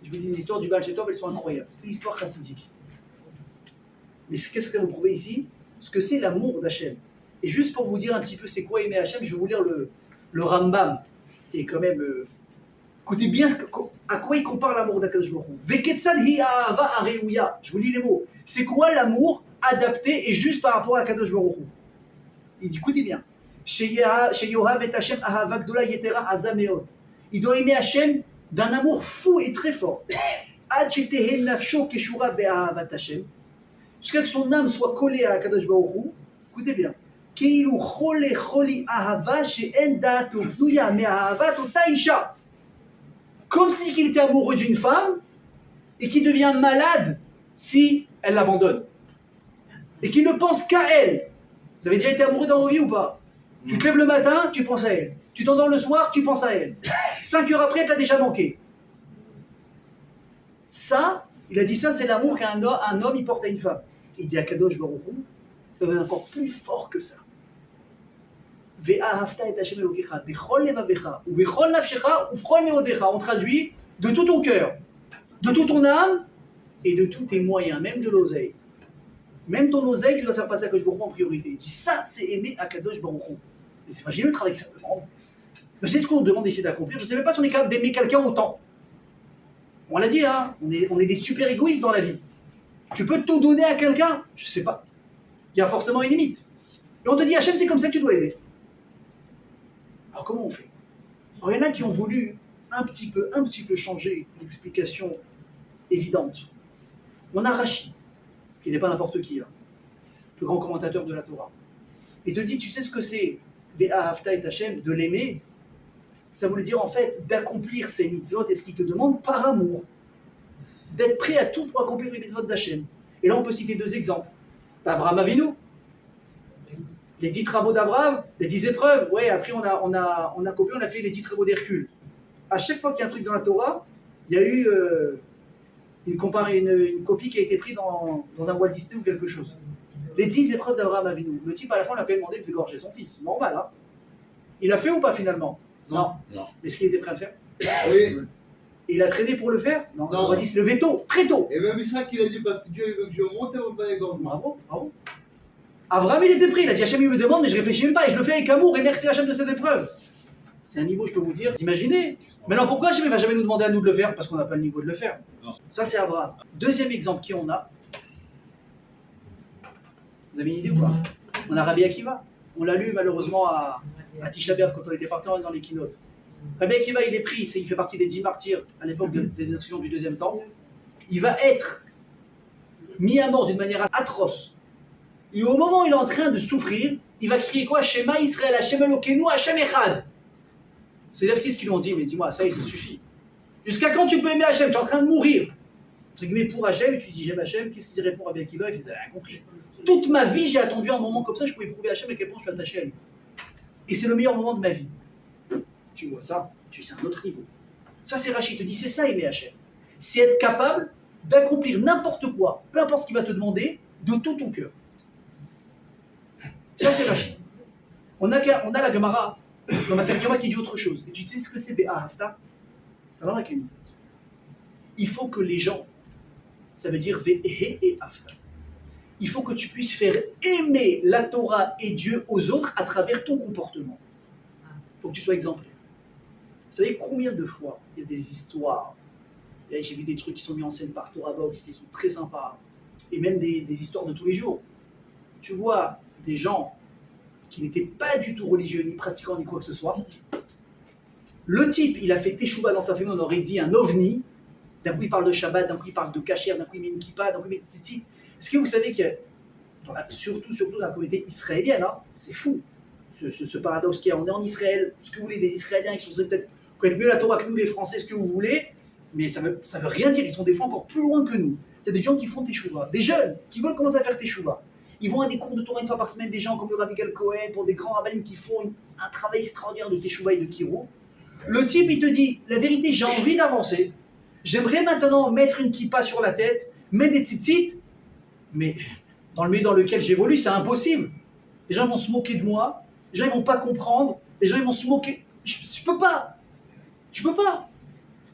[SPEAKER 1] Je vous dis, les histoires du Baal Shem Tov, elles sont incroyables. C'est une histoire chassidique. Mais qu'est-ce que ça va vous prouver ici? Ce que c'est l'amour d'Hachem. Et juste pour vous dire un petit peu c'est quoi aimer Hachem, je vais vous lire le Rambam, qui est quand même... écoutez bien à quoi il compare l'amour d'Akadosh Baruch Hu. Veketzad hi ahava areuya. Je vous lis les mots. C'est quoi l'amour adapté et juste par rapport à Akadosh Baruch Hu? Il dit, écoutez bien. Sheyohav et Hachem ahava gdola yetera azameot. Il doit aimer Hachem d'un amour fou et très fort. Ad shetehe nafsho keshura be'ahavat Hachem. Jusqu'à que son âme soit collée à Akadosh Baruch Hu. Écoutez bien. Keilu chole choli ahava she'en da'ato b'nuya me'ahavat ota isha. Comme si il était amoureux d'une femme et qu'il devient malade si elle l'abandonne. Et qu'il ne pense qu'à elle. Vous avez déjà été amoureux dans vos vies ou pas? Tu te lèves le matin, tu penses à elle. Tu t'endors le soir, tu penses à elle. 5 heures après, elle t'a déjà manqué. Ça, il a dit ça, c'est l'amour qu'un homme il porte à une femme. Il dit à Kadosh Baruch Hu, ça donne encore plus fort que ça. On traduit de tout ton cœur, de toute ton âme et de tous tes moyens, même de l'oseille. Même ton oseille, tu dois faire passer à Kadosh Baruch Hu en priorité. Il dit ça, c'est aimer à Kadosh Baruch Hu. Imaginez le travail que ça demande. Imaginez ce qu'on nous demande d'essayer d'accomplir. Je ne sais même pas si on est capable d'aimer quelqu'un autant. On l'a dit, hein, on est des super égoïstes dans la vie. Tu peux tout donner à quelqu'un? Je ne sais pas. Il y a forcément une limite. Et on te dit, Hachem, c'est comme ça que tu dois l'aimer. Alors comment on fait? Alors il y en a qui ont voulu un petit peu changer l'explication évidente. On a Rashi, qui n'est pas n'importe qui, hein, le grand commentateur de la Torah. Et te dit, tu sais ce que c'est Ve'ahavta et Hachem, de l'aimer? Ça voulait dire en fait d'accomplir ces mitzvot et ce qu'il te demande par amour. D'être prêt à tout pour accomplir les mitzvot d'Hachem. Et là, on peut citer 2 exemples. Abraham Avinu, les 10 travaux d'Abraham, les 10 épreuves. Ouais, après, on a copié, on a fait les 10 travaux d'Hercule. À chaque fois qu'il y a un truc dans la Torah, il y a eu une copie qui a été prise dans un Walt Disney ou quelque chose. Les 10 épreuves d'Abraham Avinu. Le type, à la fin, on a quand même demandé de dégorger son fils. Normal, hein. Il a fait ou pas finalement? Non. Mais est-ce qu'il était prêt à le faire?
[SPEAKER 3] Oui.
[SPEAKER 1] Il a traîné pour le faire? Non.
[SPEAKER 3] Non.
[SPEAKER 1] On a dit c'est le veto, très tôt.
[SPEAKER 3] Et même Isaac, il a dit parce que Dieu il veut que je monte au bas
[SPEAKER 1] Bravo, bravo. Abraham, il était prêt. Il a dit Hachem, il me demande, mais je réfléchis même pas. Et je le fais avec amour. Et merci Hachem de cette épreuve. C'est un niveau, je peux vous dire, d'imaginer. Maintenant, pourquoi Hachem ne va jamais nous demander à nous de le faire? Parce qu'on n'a pas le niveau de le faire.
[SPEAKER 4] Non.
[SPEAKER 1] Ça, c'est Abraham. Deuxième exemple, qui on a? Vous avez une idée ou pas? On a Rabbi Akiva. On l'a lu malheureusement à Tisha B'Av quand on était parti dans les keynotes. Rabbi Akiva, il est pris, il fait partie des 10 martyrs à l'époque des nations du deuxième temple. Il va être mis à mort d'une manière atroce. Et au moment où il est en train de souffrir, il va crier quoi? Shema Israël, Hashem Elokeinu, Hashem Echad. C'est là qu'est-ce qu'ils lui ont dit? Mais dis-moi, ça suffit. Jusqu'à quand tu peux aimer Hashem? Tu es en train de mourir. Entre guillemets, pour Hashem, et tu dis j'aime Hashem, qu'est-ce qu'il répond à Rabbi Akiva? Il fait ça, rien compris. Toute ma vie, j'ai attendu un moment comme ça, je pouvais prouver à Hachem à quel point je suis attaché à lui. Et c'est le meilleur moment de ma vie. Tu vois ça, c'est un autre niveau. Ça, c'est Rachid, il te dit, c'est ça aimer Hachem. C'est être capable d'accomplir n'importe quoi, peu importe ce qu'il va te demander, de tout ton cœur. Ça, c'est Rachid. On a la Gemara, dans ma Gemara qui dit autre chose. Et tu sais ce que c'est Ve'ahavta? Ça va avec les mitzvot. Il faut que les gens, ça veut dire Ve'ehe et Afta. Il faut que tu puisses faire aimer la Torah et Dieu aux autres à travers ton comportement. Il faut que tu sois exemplaire. Vous savez combien de fois il y a des histoires, j'ai vu des trucs qui sont mis en scène par Torah Box qui sont très sympas, et même des histoires de tous les jours. Tu vois des gens qui n'étaient pas du tout religieux, ni pratiquants, ni quoi que ce soit. Le type, il a fait teshuva dans sa famille, on aurait dit un ovni. D'un coup, il parle de Shabbat, d'un coup, il parle de kasher, d'un coup, il met une kippa, d'un coup, il met une tzitzit. Est-ce que vous savez que, surtout dans la communauté israélienne, hein, c'est fou, ce paradoxe qu'il y a. On est en Israël, ce que vous voulez, des Israéliens qui sont peut-être connaissent mieux la Torah que nous, les Français, ce que vous voulez, mais ça veut rien dire, ils sont des fois encore plus loin que nous. Il y a des gens qui font teshuva, des jeunes qui veulent commencer à faire teshuva. Ils vont à des cours de Torah une fois par semaine, des gens comme le Rabbi Gal Cohen, pour des grands rabbinim qui font un travail extraordinaire de teshuva et de kiro. Le type, il te dit, la vérité, j'ai envie d'avancer, j'aimerais maintenant mettre une kippa sur la tête, mettre des tzitzit, mais dans le milieu dans lequel j'évolue, c'est impossible. Les gens vont se moquer de moi, les gens ils vont pas comprendre, les gens ils vont se moquer. Je peux pas.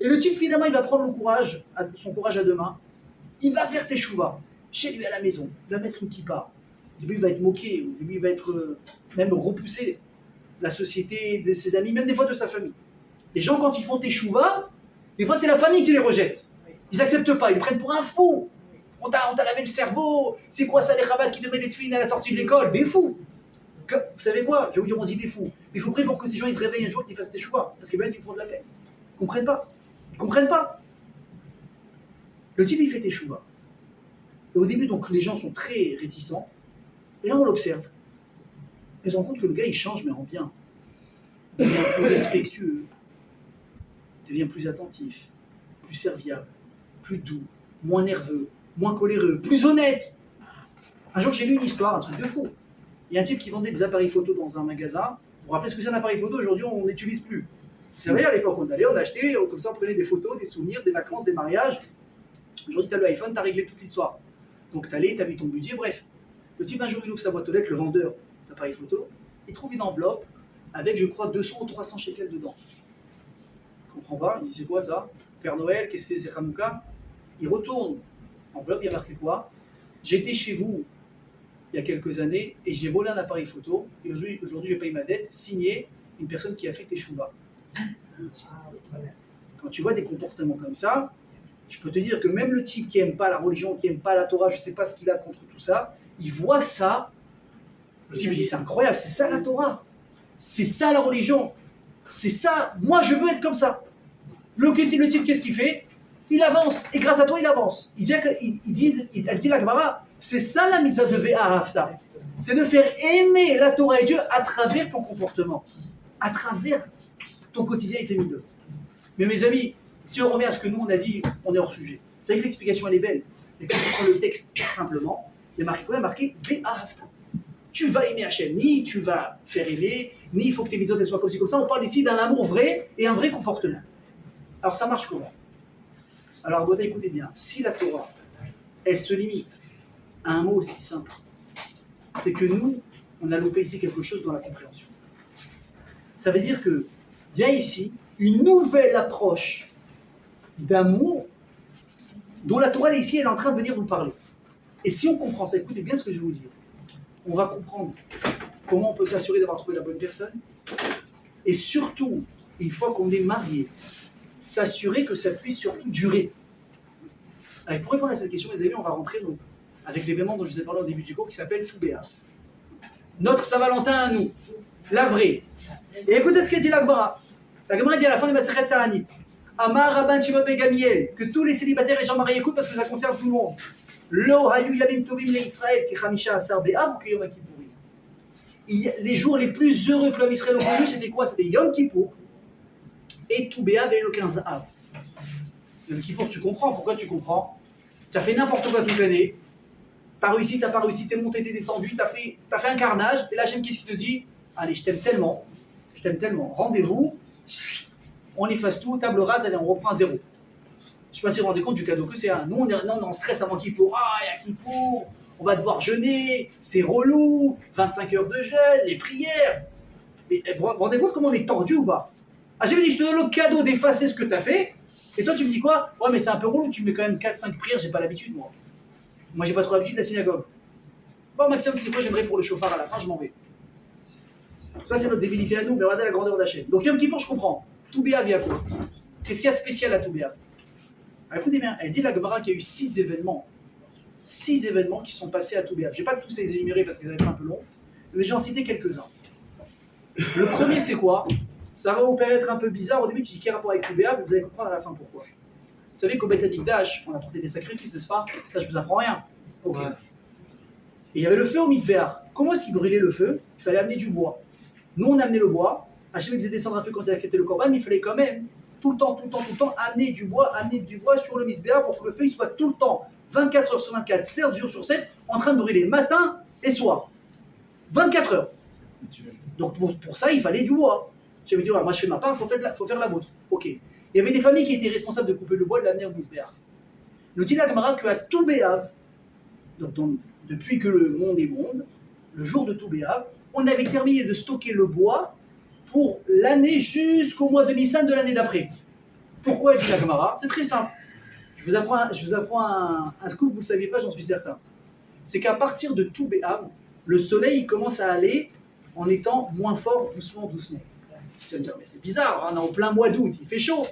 [SPEAKER 1] Et le type finalement il va prendre son courage à deux mains, il va faire teshuva chez lui à la maison, il va mettre une kippa. Au début il va être moqué, au début il va être même repoussé de la société, de ses amis, même des fois de sa famille. Les gens quand ils font teshuva, des fois c'est la famille qui les rejette. Ils acceptent pas, ils le prennent pour un fou. On t'a lavé le cerveau, c'est quoi ça les rabbins qui te mettent les tefilines à la sortie de l'école? Des fous. Vous savez quoi? Je vais vous dire, on dit des fous. Mais il faut prier pour que ces gens ils se réveillent un jour et qu'ils fassent des choix. Parce qu'ils font de la peine. Ils comprennent pas. Le type il fait des choix. Et au début donc les gens sont très réticents. Et là on l'observe. Et on se rend compte que le gars il change mais en bien. Il devient plus respectueux. Il devient plus attentif. Plus serviable. Plus doux. Moins nerveux. Moins coléreux, plus honnête. Un jour, j'ai lu une histoire, un truc de fou. Il y a un type qui vendait des appareils photo dans un magasin. Vous vous rappelez ce que c'est un appareil photo? Aujourd'hui, on n'utilise plus. Vous savez, à l'époque, on allait, on achetait, comme ça, on prenait des photos, des souvenirs, des vacances, des mariages. Aujourd'hui, tu as le iPhone, tu as réglé toute l'histoire. Donc, tu allais, tu as mis ton budget, bref. Le type, un jour, il ouvre sa boîte aux lettres, le vendeur d'appareils photo. Il trouve une enveloppe avec, je crois, 200 ou 300 shekels dedans. Il ne comprend pas. Il dit, c'est quoi ça? Père Noël, qu'est-ce que c'est Hanouka? Il retourne. Enveloppe, il y a marqué quoi? J'étais chez vous il y a quelques années et j'ai volé un appareil photo et aujourd'hui je paye ma dette, signé une personne qui a fait teshuva. Quand tu vois des comportements comme ça, je peux te dire que même le type qui n'aime pas la religion, qui n'aime pas la Torah, je ne sais pas ce qu'il a contre tout ça, il voit ça, le type dit c'est incroyable, c'est ça la Torah, c'est ça la religion, c'est ça, moi je veux être comme ça. Le type qu'est-ce qu'il fait? Il avance, et grâce à toi, il avance. Elle dit la Gemara, c'est ça la mitzvah de Ve'ahavta. C'est de faire aimer la Torah et Dieu à travers ton comportement, à travers ton quotidien et tes midotes. Mais mes amis, si on revient à ce que nous on a dit, on est hors sujet. C'est vrai que l'explication elle est belle, mais quand tu prends le texte simplement, c'est marqué quoi? Marqué Ve'ahavta. Tu vas aimer Hachem, ni tu vas faire aimer, ni il faut que tes midotes soient comme ci, comme ça. On parle ici d'un amour vrai et un vrai comportement. Alors ça marche comment? Alors bon, écoutez bien, si la Torah, elle se limite à un mot aussi simple, c'est que nous, on a loupé ici quelque chose dans la compréhension. Ça veut dire qu'il y a ici une nouvelle approche d'amour dont la Torah ici, elle est en train de venir nous parler. Et si on comprend ça, écoutez bien ce que je vais vous dire, on va comprendre comment on peut s'assurer d'avoir trouvé la bonne personne, et surtout, une fois qu'on est marié, s'assurer que ça puisse surtout durer. Allez, pour répondre à cette question, les amis, on va rentrer donc, avec l'événement dont je vous ai parlé au début du cours qui s'appelle Tou B'Av. Notre Saint-Valentin à nous, la vraie. Et écoutez ce qu'a dit la Gemara. La Gemara dit à la fin de Masechet Ta'anit, Amar Rabban Shimon ben Gamiel, que tous les célibataires et gens mariés écoutent parce que ça concerne tout le monde. Lo hayu yamim tovim le Israël ki chamisha asar be'av ou ki yom kippourim. Les jours les plus heureux que l'homme Israël a connus, c'était quoi? C'était Yom Kippour et Tou B'Av et le 15 Av. Yom Kippour, tu comprends? Pourquoi tu comprends? Tu as fait n'importe quoi toute l'année. T'as réussi, t'as pas réussi, t'es monté, t'es descendu, t'as fait un carnage, et là, Hachem, qu'est-ce qu'il te dit? Allez, je t'aime tellement, rendez-vous, on efface tout, table rase, allez, on reprend à zéro. Je sais pas si vous vous rendez compte du cadeau que c'est. Nous, on est en stress avant Kippour. Ah, il y a Kippour, on va devoir jeûner, c'est relou, 25 heures de jeûne, les prières. Mais vous vous rendez compte comment on est tordu ou pas? Hachem dit, je te donne le cadeau d'effacer ce que t'as fait, et toi, tu me dis quoi? Ouais, mais c'est un peu relou, tu mets quand même 4-5 prières, j'ai pas l'habitude, moi. Moi, j'ai pas trop l'habitude de la synagogue. Bon, maximum, c'est quoi? J'aimerais pour le chauffard à la fin, je m'en vais. Ça, c'est notre débilité à nous, mais regardez la grandeur d'Hachem. Donc, Yom Kippour, je comprends. Tou B'Av, il y a quoi? Qu'est-ce qu'il y a de spécial à Tou B'Av? Écoutez bien, elle dit la Gemara qu'il y a eu 6 événements. 6 événements qui sont passés à Tou B'Av. Je ne vais pas tous les énumérer parce qu'ils allaient être un peu longs, mais je vais en citer quelques-uns. Le premier, c'est quoi? Ça va vous paraître un peu bizarre. Au début, tu dis quel rapport avec Tou B'Av, vous allez comprendre à la fin pourquoi. Vous savez qu'au Beth Amikdash, on a porté des sacrifices, n'est-ce pas? Ça, je vous apprends rien. Ok.
[SPEAKER 3] Ouais.
[SPEAKER 1] Et il y avait le feu au Misbéar. Comment est-ce qu'il brûlait le feu? Il fallait amener du bois. Nous, on amenait le bois. Hachem faisait descendre un feu quand il acceptait le corban, mais il fallait quand même tout le temps, amener du bois sur le Misbéar pour que le feu il soit tout le temps, 24 heures sur 24, 7 jours sur 7, en train de brûler matin et soir. 24 heures. Donc pour ça, il fallait du bois. J'avais dit, ouais, moi je fais ma part, il faut faire la vôtre. Ok. Il y avait des familles qui étaient responsables de couper le bois et de l'amener au Misbéar. Nous dit la Gemara qu'à Tou B'Av, donc, depuis que le monde est monde, le jour de Tou B'Av, on avait terminé de stocker le bois pour l'année jusqu'au mois de Nissan de l'année d'après. Pourquoi dit la Gemara? C'est très simple. Je vous apprends un scoop, vous ne le saviez pas, j'en suis certain. C'est qu'à partir de Tou B'Av, le soleil commence à aller en étant moins fort, doucement. Tu vas me dire, mais c'est bizarre, on est en plein mois d'août, il fait chaud.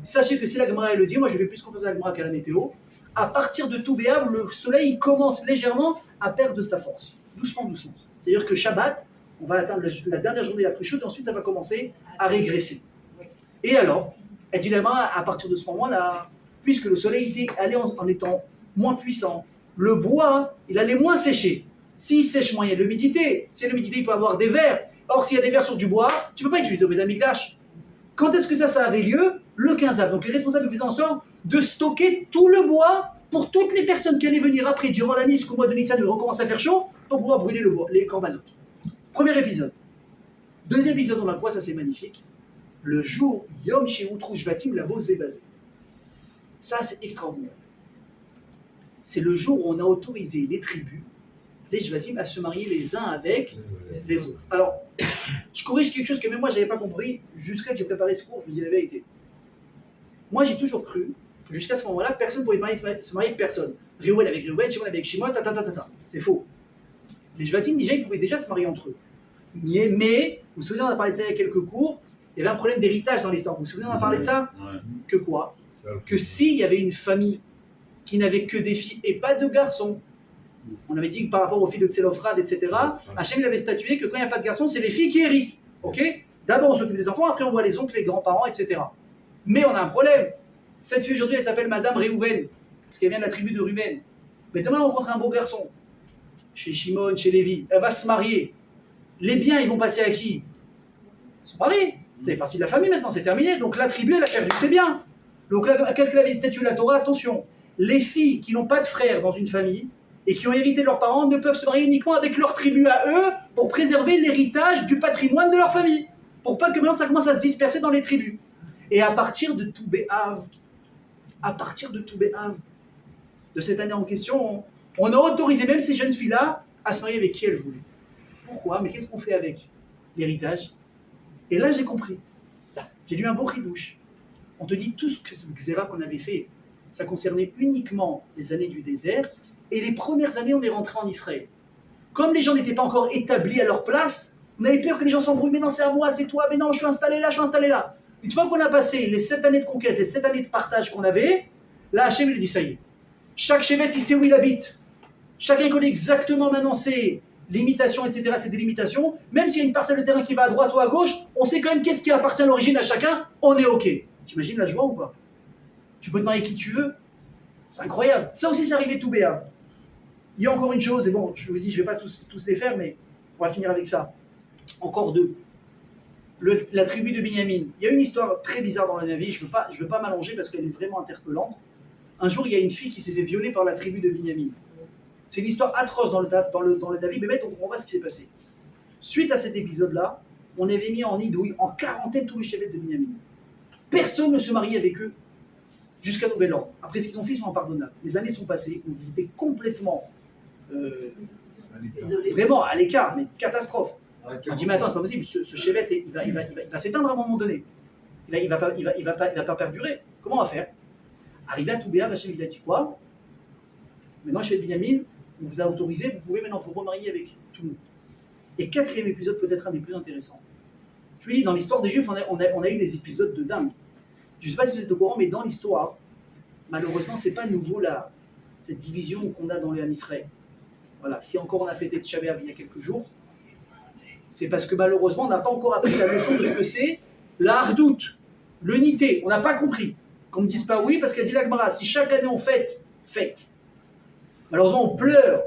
[SPEAKER 1] Sachez que si la Gemara le dit, moi je vais plus confiance à la Gemara qu'à la météo, à partir de Tou B'Av, le soleil il commence légèrement à perdre de sa force. Doucement. C'est-à-dire que Shabbat, on va atteindre la dernière journée la plus chaude et ensuite ça va commencer à régresser. Et alors, elle dit la Gemara, à partir de ce moment-là, puisque le soleil était allé en étant moins puissant, le bois, il allait moins sécher. S'il sèche moins, il y a de l'humidité. S'il y a de l'humidité, il peut y avoir des vers. Or, s'il y a des vers sur du bois, tu ne peux pas utiliser au Beth Amikdash. Quand est-ce que ça avait lieu? Le 15 av. Donc les responsables faisaient en sorte de stocker tout le bois pour toutes les personnes qui allaient venir après, durant l'année, jusqu'au mois de Nissan, il recommence à faire chaud, pour pouvoir brûler le bois, les corbanotes. Premier épisode. Deuxième épisode, on a quoi? Ça c'est magnifique. Le jour Yom She'utru Shvatim Lavo Zebazé. Ça c'est extraordinaire. C'est le jour où on a autorisé les tribus, les Shvatim, à se marier les uns avec les autres. Alors, je corrige quelque chose que même moi je n'avais pas compris jusqu'à que j'ai préparé ce cours, je vous dis la vérité. Moi j'ai toujours cru que jusqu'à ce moment-là, personne ne pouvait se marier avec personne. Réouel avec Réouel, Shimon avec Shimon, C'est faux. Les Shvatim, déjà, ils pouvaient déjà se marier entre eux. Mais vous vous souvenez, on a parlé de ça il y a quelques cours, il y avait un problème d'héritage dans l'histoire. Vous vous souvenez, on a parlé de ça?
[SPEAKER 4] Ouais.
[SPEAKER 1] Que quoi? Que s'il y avait une famille qui n'avait que des filles et pas de garçons, on avait dit que par rapport aux filles de Tselophrad, etc., Hachem il avait statué que quand il n'y a pas de garçons, c'est les filles qui héritent. Ok? D'abord on s'occupe des enfants, après on voit les oncles, les grands-parents, etc. Mais on a un problème. Cette fille aujourd'hui, elle s'appelle Madame Réhouven, parce qu'elle vient de la tribu de Ruben. Mais demain, on rencontre un beau garçon, chez Shimon, chez Lévi. Elle va se marier. Les biens, ils vont passer à qui? Son mari. C'est partie de la famille maintenant, c'est terminé. Donc la tribu, elle a perdu ses biens. Donc là, qu'est-ce qu'elle avait statut de la Torah? Attention, les filles qui n'ont pas de frères dans une famille et qui ont hérité de leurs parents ne peuvent se marier uniquement avec leur tribu à eux pour préserver l'héritage du patrimoine de leur famille. Pour pas que maintenant ça commence à se disperser dans les tribus. Et à partir de Tou B'Av, de cette année en question, on a autorisé même ces jeunes filles-là à se marier avec qui elles voulaient. Pourquoi? Mais qu'est-ce qu'on fait avec l'héritage? Et là, j'ai compris. J'ai lu un beau chidouche. On te dit tout ce que cette xéra qu'on avait fait, ça concernait uniquement les années du désert, et les premières années, on est rentré en Israël. Comme les gens n'étaient pas encore établis à leur place, on avait peur que les gens s'embrouillent. Mais non, c'est à moi, c'est toi, mais non, je suis installé là. Une fois qu'on a passé les 7 années de conquête, les 7 années de partage qu'on avait, là, Hachem, il dit, ça y est. Chaque Shevet, il sait où il habite. Chacun connaît exactement maintenant ses limitations, etc., ses délimitations. Même s'il y a une parcelle de terrain qui va à droite ou à gauche, on sait quand même qu'est-ce qui appartient à l'origine à chacun, on est OK. T'imagines la joie ou pas? Tu peux te marier qui tu veux. C'est incroyable. Ça aussi, c'est arrivé tout béat. Il y a encore une chose, et bon, je vous dis, je ne vais pas tous les faire, mais on va finir avec ça. Encore deux. La tribu de Binyamin. Il y a une histoire très bizarre dans la vie, je ne veux pas m'allonger parce qu'elle est vraiment interpellante. Un jour, il y a une fille qui s'est fait violer par la tribu de Binyamin. C'est une histoire atroce dans le David, mais on comprend pas ce qui s'est passé. Suite à cet épisode-là, on avait mis en idouille, en quarantaine, tous les chefs de Binyamin. Personne ne se mariait avec eux jusqu'à nouvel ordre. Après, ce qu'ils ont fait, ils sont impardonnables. Les années sont passées, donc ils étaient complètement vraiment à l'écart, mais catastrophe. On dit mais attends, c'est pas possible, ce chevet il va s'éteindre à un moment donné. Il va pas perdurer. Comment on va faire? Arrivé à Toubéa, Hachem il a dit quoi? Maintenant chez Binyamin, on vous a autorisé, vous pouvez maintenant vous remarier avec tout le monde. Et quatrième épisode, peut-être un des plus intéressants. Je lui dis, dans l'histoire des Juifs, on a eu des épisodes de dingue. Je ne sais pas si vous êtes au courant, mais dans l'histoire, malheureusement, c'est pas nouveau là, cette division qu'on a dans le Ham Israël. Voilà, si encore on a fêté Tisha B'Av il y a quelques jours, c'est parce que malheureusement, on n'a pas encore appris la leçon de ce que c'est la hardout, l'unité. On n'a pas compris. Qu'on ne dise pas oui, parce qu'elle dit la Gemara, si chaque année on fête. Malheureusement, on pleure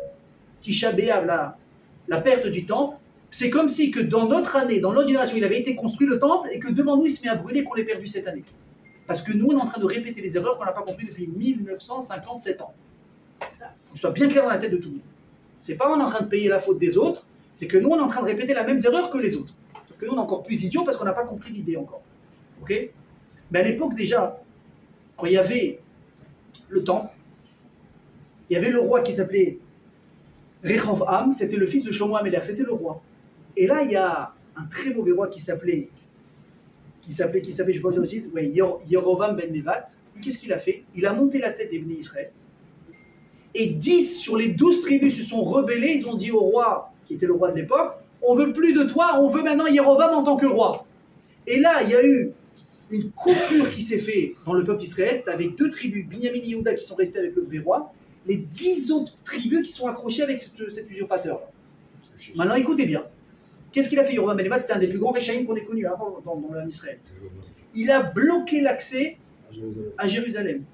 [SPEAKER 1] Tisha B'Av, la perte du temple. C'est comme si que dans notre année, dans notre génération, il avait été construit le temple et que devant nous, il se met à brûler qu'on l'ait perdu cette année. Parce que nous, on est en train de répéter les erreurs qu'on n'a pas compris depuis 1957 ans. Il faut que ce soit bien clair dans la tête de tout le monde. C'est pas on est en train de payer la faute des autres, c'est que nous, on est en train de répéter la même erreur que les autres. Sauf que nous, on est encore plus idiots parce qu'on n'a pas compris l'idée encore. Ok? Mais à l'époque, déjà, quand il y avait le temple, il y avait le roi qui s'appelait Rehoboam, c'était le fils de Shlomo HaMelech, c'était le roi. Et là, il y a un très mauvais roi qui s'appelais, je ne sais pas dire, Yerovam ben Nevat. Qu'est-ce qu'il a fait? Il a monté la tête des Bnei Israël. Et 10 sur les 12 tribus se sont rebellés. Ils ont dit au roi, qui était le roi de l'époque, on veut plus de toi, on veut maintenant Yerovam en tant que roi. Et là, il y a eu une coupure qui s'est faite dans le peuple d'Israël. Tu avais 2 tribus, Binyamin et Yehuda, qui sont restés avec le vrai roi. Les 10 autres tribus qui sont accrochées avec cet usurpateur. Maintenant, écoutez bien. Qu'est-ce qu'il a fait, Yerovam ben Nevat? C'était un des plus grands Réchaïm qu'on ait connu dans l'Israël. Il a bloqué l'accès à Jérusalem.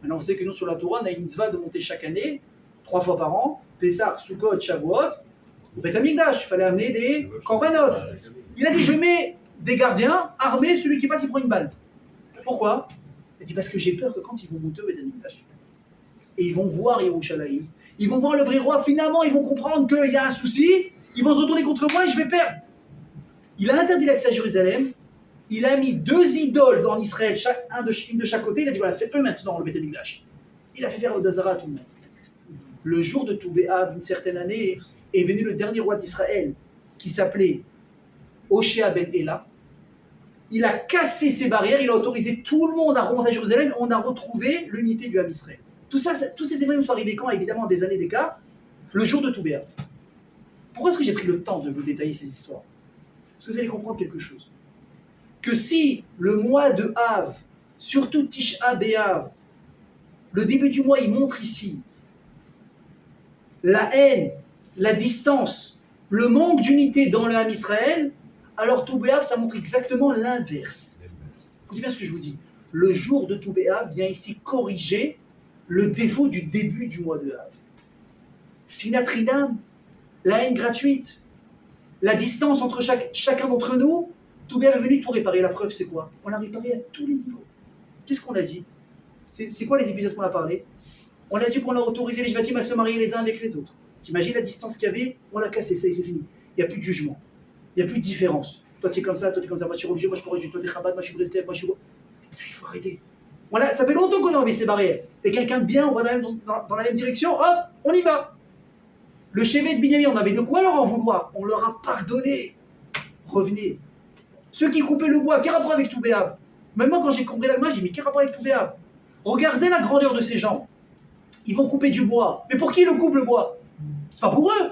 [SPEAKER 1] Maintenant, on sait que nous, sur la Torah, on a une mitzvah de monter chaque année, 3 fois par an, Pessah, Sukkot, Shavuot, au Beth Amikdash. Il fallait amener des korbanot. Il a dit, je mets des gardiens armés, celui qui passe, il prend une balle. Pourquoi? Il a dit, parce que j'ai peur que quand ils vont monter au Beth Amikdash, et ils vont voir Yerushalayim, ils vont voir le vrai roi, finalement, ils vont comprendre qu'il y a un souci, ils vont se retourner contre moi et je vais perdre. Il a interdit l'accès à Jérusalem. Il a mis 2 idoles dans Israël, une de chaque côté. Il a dit voilà, c'est eux maintenant le Beth Amikdash. Il a fait faire le Dazara à tout le monde. Le jour de Tou B'Av, une certaine année, est venu le dernier roi d'Israël qui s'appelait Hoshea ben Ela. Il a cassé ses barrières, il a autorisé tout le monde à remonter à Jérusalem. On a retrouvé l'unité du Ham Israël. Tous ces événements sont arrivés quand? Évidemment, des années d'écart. Le jour de Tou B'Av. Pourquoi est-ce que j'ai pris le temps de vous détailler ces histoires? Parce que vous allez comprendre quelque chose. Que si le mois de Av, surtout Tisha B'Av, le début du mois, il montre ici la haine, la distance, le manque d'unité dans le Ham Israël, alors Tou B'Av, ça montre exactement l'inverse. Écoutez bien ce que je vous dis. Le jour de Tou B'Av vient ici corriger le défaut du début du mois de Av. Sinatrinam, la haine gratuite, la distance entre chacun d'entre nous, Tout bien est venu tout réparer. La preuve, c'est quoi? On l'a réparé à tous les niveaux. Qu'est-ce qu'on a dit? C'est quoi les épisodes qu'on a parlé? On a dit qu'on a autorisé les Shvatim à se marier les uns avec les autres. T'imagines la distance qu'il y avait? On l'a cassé, ça y est, c'est fini. Il n'y a plus de jugement. Il n'y a plus de différence. Toi, tu es comme ça, toi, tu es comme ça. Moi, je suis religieux, moi, je suis pas religieux. Toi, tu es Chabad, moi, je suis Breslev, moi, je suis... Ça, il faut arrêter. Voilà, ça fait longtemps qu'on a enlevé ces barrières. T'es quelqu'un de bien, on va dans la même direction, hop, on y va. Le Shevet de Binyamin, on avait de quoi leur en vouloir. On leur a pardonné. Revenez. Ceux qui coupaient le bois, quel rapport avec tout Béav? Même moi, quand j'ai compris la main, j'ai dit, mais quel rapport avec tout Béav? Regardez la grandeur de ces gens. Ils vont couper du bois. Mais pour qui le coupe le bois? C'est pas pour eux.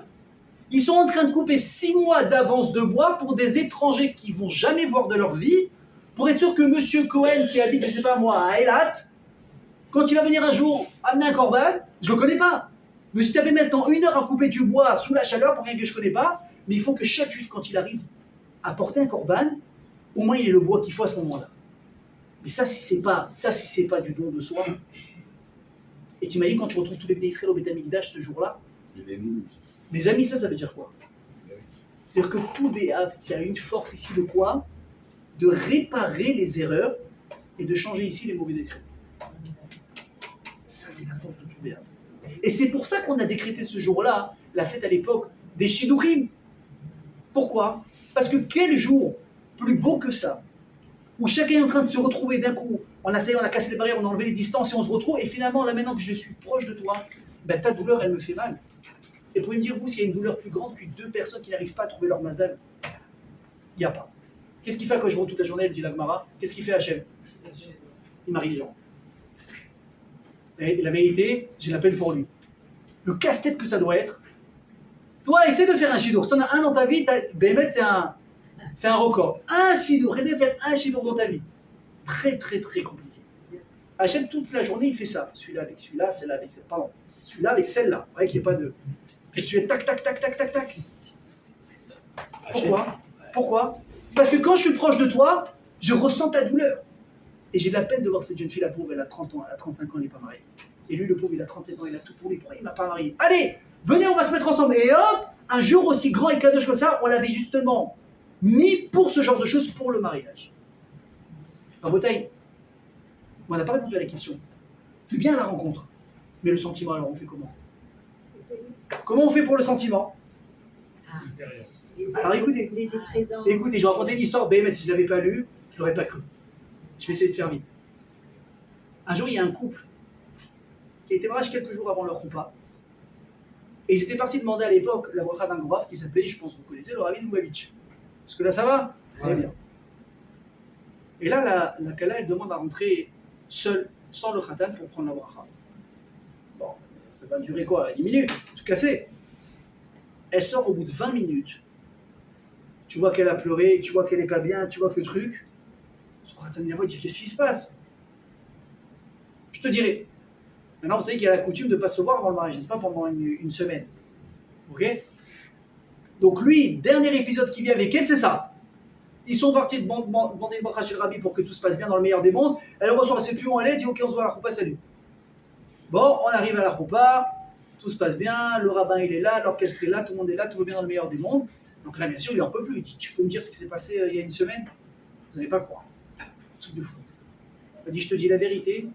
[SPEAKER 1] Ils sont en train de couper 6 mois d'avance de bois pour des étrangers qui vont jamais voir de leur vie, pour être sûr que Monsieur Cohen, qui habite, je sais pas moi, à Eilat, quand il va venir un jour amener un corban, je le connais pas. Mais si tu avais maintenant 1 heure à couper du bois sous la chaleur, pour rien que je connais pas, mais il faut que chaque juif, quand il arrive à porter un corban, au moins il ait le bois qu'il faut à ce moment-là. Mais ça, si c'est pas du don de soi. Et tu imagines quand tu retrouves tous les bénis Israël au Beth Amikdash ce jour-là. Mes amis, ça veut dire quoi? C'est-à-dire que tout Béav, il y a une force ici de quoi? De réparer les erreurs et de changer ici les mauvais décrets. Ça, c'est la force de tout Béav. Et c'est pour ça qu'on a décrété ce jour-là, la fête à l'époque, des Shidduchim. Pourquoi? Parce que quel jour plus beau que ça, où chacun est en train de se retrouver d'un coup, on a cassé les barrières, on a enlevé les distances et on se retrouve, et finalement, là maintenant que je suis proche de toi, ben, ta douleur, elle me fait mal. Et vous pouvez me dire, vous, s'il y a une douleur plus grande que 2 personnes qui n'arrivent pas à trouver leur mazal, il n'y a pas. Qu'est-ce qu'il fait quand je rentre toute la journée, elle dit la Gemara? Qu'est-ce qu'il fait Hachem? Il marie les gens. Et la vérité, j'ai la peine pour lui. Le casse-tête que ça doit être. Toi, essaie de faire un shidour. Si tu en as un dans ta vie, Bémet, c'est un record. Un shidour. Essaie de faire un shidour dans ta vie. Très, très, très compliqué. Hachem, toute la journée, il fait ça. Celui-là avec celui-là, celle-là avec celle-là. Pardon. Celui-là avec celle-là. Vous voyez qu'il n'y a pas de... Et celui-là, tac, tac, tac, tac, tac, tac. Pourquoi? Parce que quand je suis proche de toi, je ressens ta douleur. Et j'ai de la peine de voir cette jeune fille, la pauvre, elle a 30 ans, elle a 35 ans, elle n'est pas mariée. Et lui, le pauvre, il a 37 ans, il a tout pour lui. Pourquoi il ne m'a pas marié? Allez, venez, on va se mettre ensemble. Et hop, un jour aussi grand et kadosh que ça, on l'avait justement mis pour ce genre de choses, pour le mariage. Rabotaï, on n'a pas répondu à la question. C'est bien la rencontre. Mais le sentiment, alors, on fait comment? Comment on fait pour le sentiment? Alors écoutez, je vais raconter l'histoire, mais si je ne l'avais pas lu, je ne l'aurais pas cru. Je vais essayer de faire vite. Un jour, il y a un couple qui a été marié quelques jours avant leur choupa. Et ils étaient partis demander à l'époque la bracha d'un grand qui s'appelait, je pense que vous connaissez, le Rabbi Lubavitch. Parce que là, ça va? Très bien. Et là, la Kala, elle demande à rentrer seule, sans le khatan, pour prendre la bracha. Bon, ça va durer quoi? 10 minutes, tout cassé. Elle sort au bout de 20 minutes. Tu vois qu'elle a pleuré, tu vois qu'elle n'est pas bien, tu vois que le truc. Son khatan, il dit, qu'est-ce qui se passe? Je te dirai. Maintenant, vous savez qu'il y a la coutume de ne pas se voir avant le mariage, n'est-ce pas, pendant une semaine. Ok? Donc lui, dernier épisode qui vient avec elle, c'est ça. Ils sont partis demander une bracha chez le Rabbi pour que tout se passe bien dans le meilleur des mondes. Elle reçoit ses plus où elle est, dit ok, on se voit à la choupa, salut. Bon, on arrive à la choupa, tout se passe bien, le rabbin il est là, l'orchestre est là, tout le monde est là, tout va bien dans le meilleur des mondes. Donc là, bien sûr, il en peut plus. Il dit, tu peux me dire ce qui s'est passé il y a une semaine? Vous n'allez pas croire. Truc de fou. Il dit, je te dis la vérité,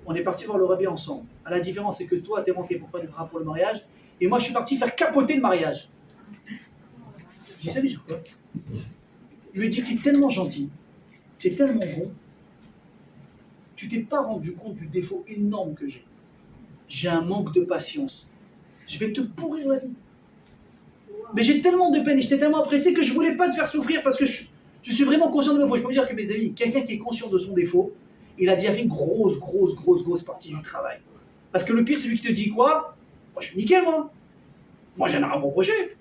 [SPEAKER 1] on est parti voir le Rabbi ensemble. La différence, c'est que toi, t'es manqué pour prendre le pour le mariage, et moi, je suis parti faire capoter le mariage. Je dis, ça veut dire quoi? Il lui dit, tu es tellement gentil, tu es tellement bon, tu t'es pas rendu compte du défaut énorme que j'ai. J'ai un manque de patience. Je vais te pourrir la vie. Mais j'ai tellement de peine et je t'ai tellement apprécié que je voulais pas te faire souffrir parce que je suis vraiment conscient de mes défauts. Je peux vous dire que mes amis, quelqu'un qui est conscient de son défaut, il a déjà fait une grosse partie du travail. Parce que le pire, c'est lui qui te dit quoi? Moi, je suis nickel, moi. Moi, j'en ai rien à me reprocher.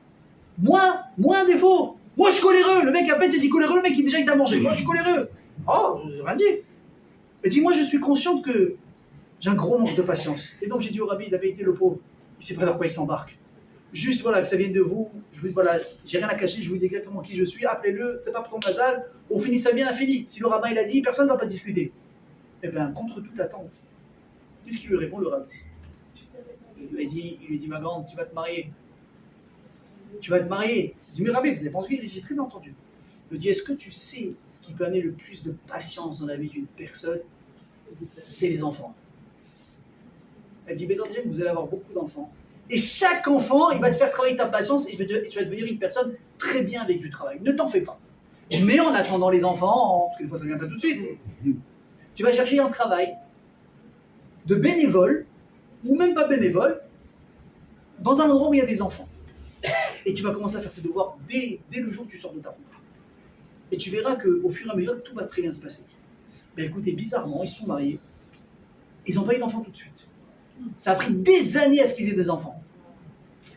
[SPEAKER 1] Moi, un défaut. Moi, je suis coléreux. Le mec, à peine, j'ai dit coléreux, le mec, il déjà, il t'a mangé. Moi, je suis coléreux. Oh, j'ai rien dit. Mais dis, moi, je suis consciente que j'ai un gros manque de patience. Et donc, j'ai dit au Rabbi, il avait été le pauvre. Il sait pas dans quoi il s'embarque. Juste, voilà, que ça vienne de vous. Je vous dis, voilà, j'ai rien à cacher, je vous dis exactement qui je suis. Appelez-le, c'est pas pour ton mazal. On finit ça bien, fini. Si le rabbin, il a dit, personne ne va pas discuter. Eh bien, contre toute attente, qu'est-ce qu'il lui répond, le Rabbi? Il lui dit, ma grande, tu vas te marier. Tu vas te marier. Il dit, mais Rabbi, vous avez pas entendu? J'ai très bien entendu. me dit, est-ce que tu sais ce qui peut amener le plus de patience dans la vie d'une personne? C'est les enfants. Elle dit, Bézant, vous allez avoir beaucoup d'enfants. Et chaque enfant, il va te faire travailler ta patience et tu vas devenir une personne très bien avec du travail. Ne t'en fais pas. Mais en attendant les enfants, parce que des fois ça ne vient pas tout de suite, tu vas chercher un travail de bénévole, ou même pas bénévole, dans un endroit où il y a des enfants. Et tu vas commencer à faire tes devoirs dès le jour où tu sors de ta route. Et tu verras qu'au fur et à mesure, tout va très bien se passer. Mais écoutez, bizarrement, ils se sont mariés. Ils n'ont pas eu d'enfants tout de suite. Ça a pris des années à ce qu'ils aient des enfants.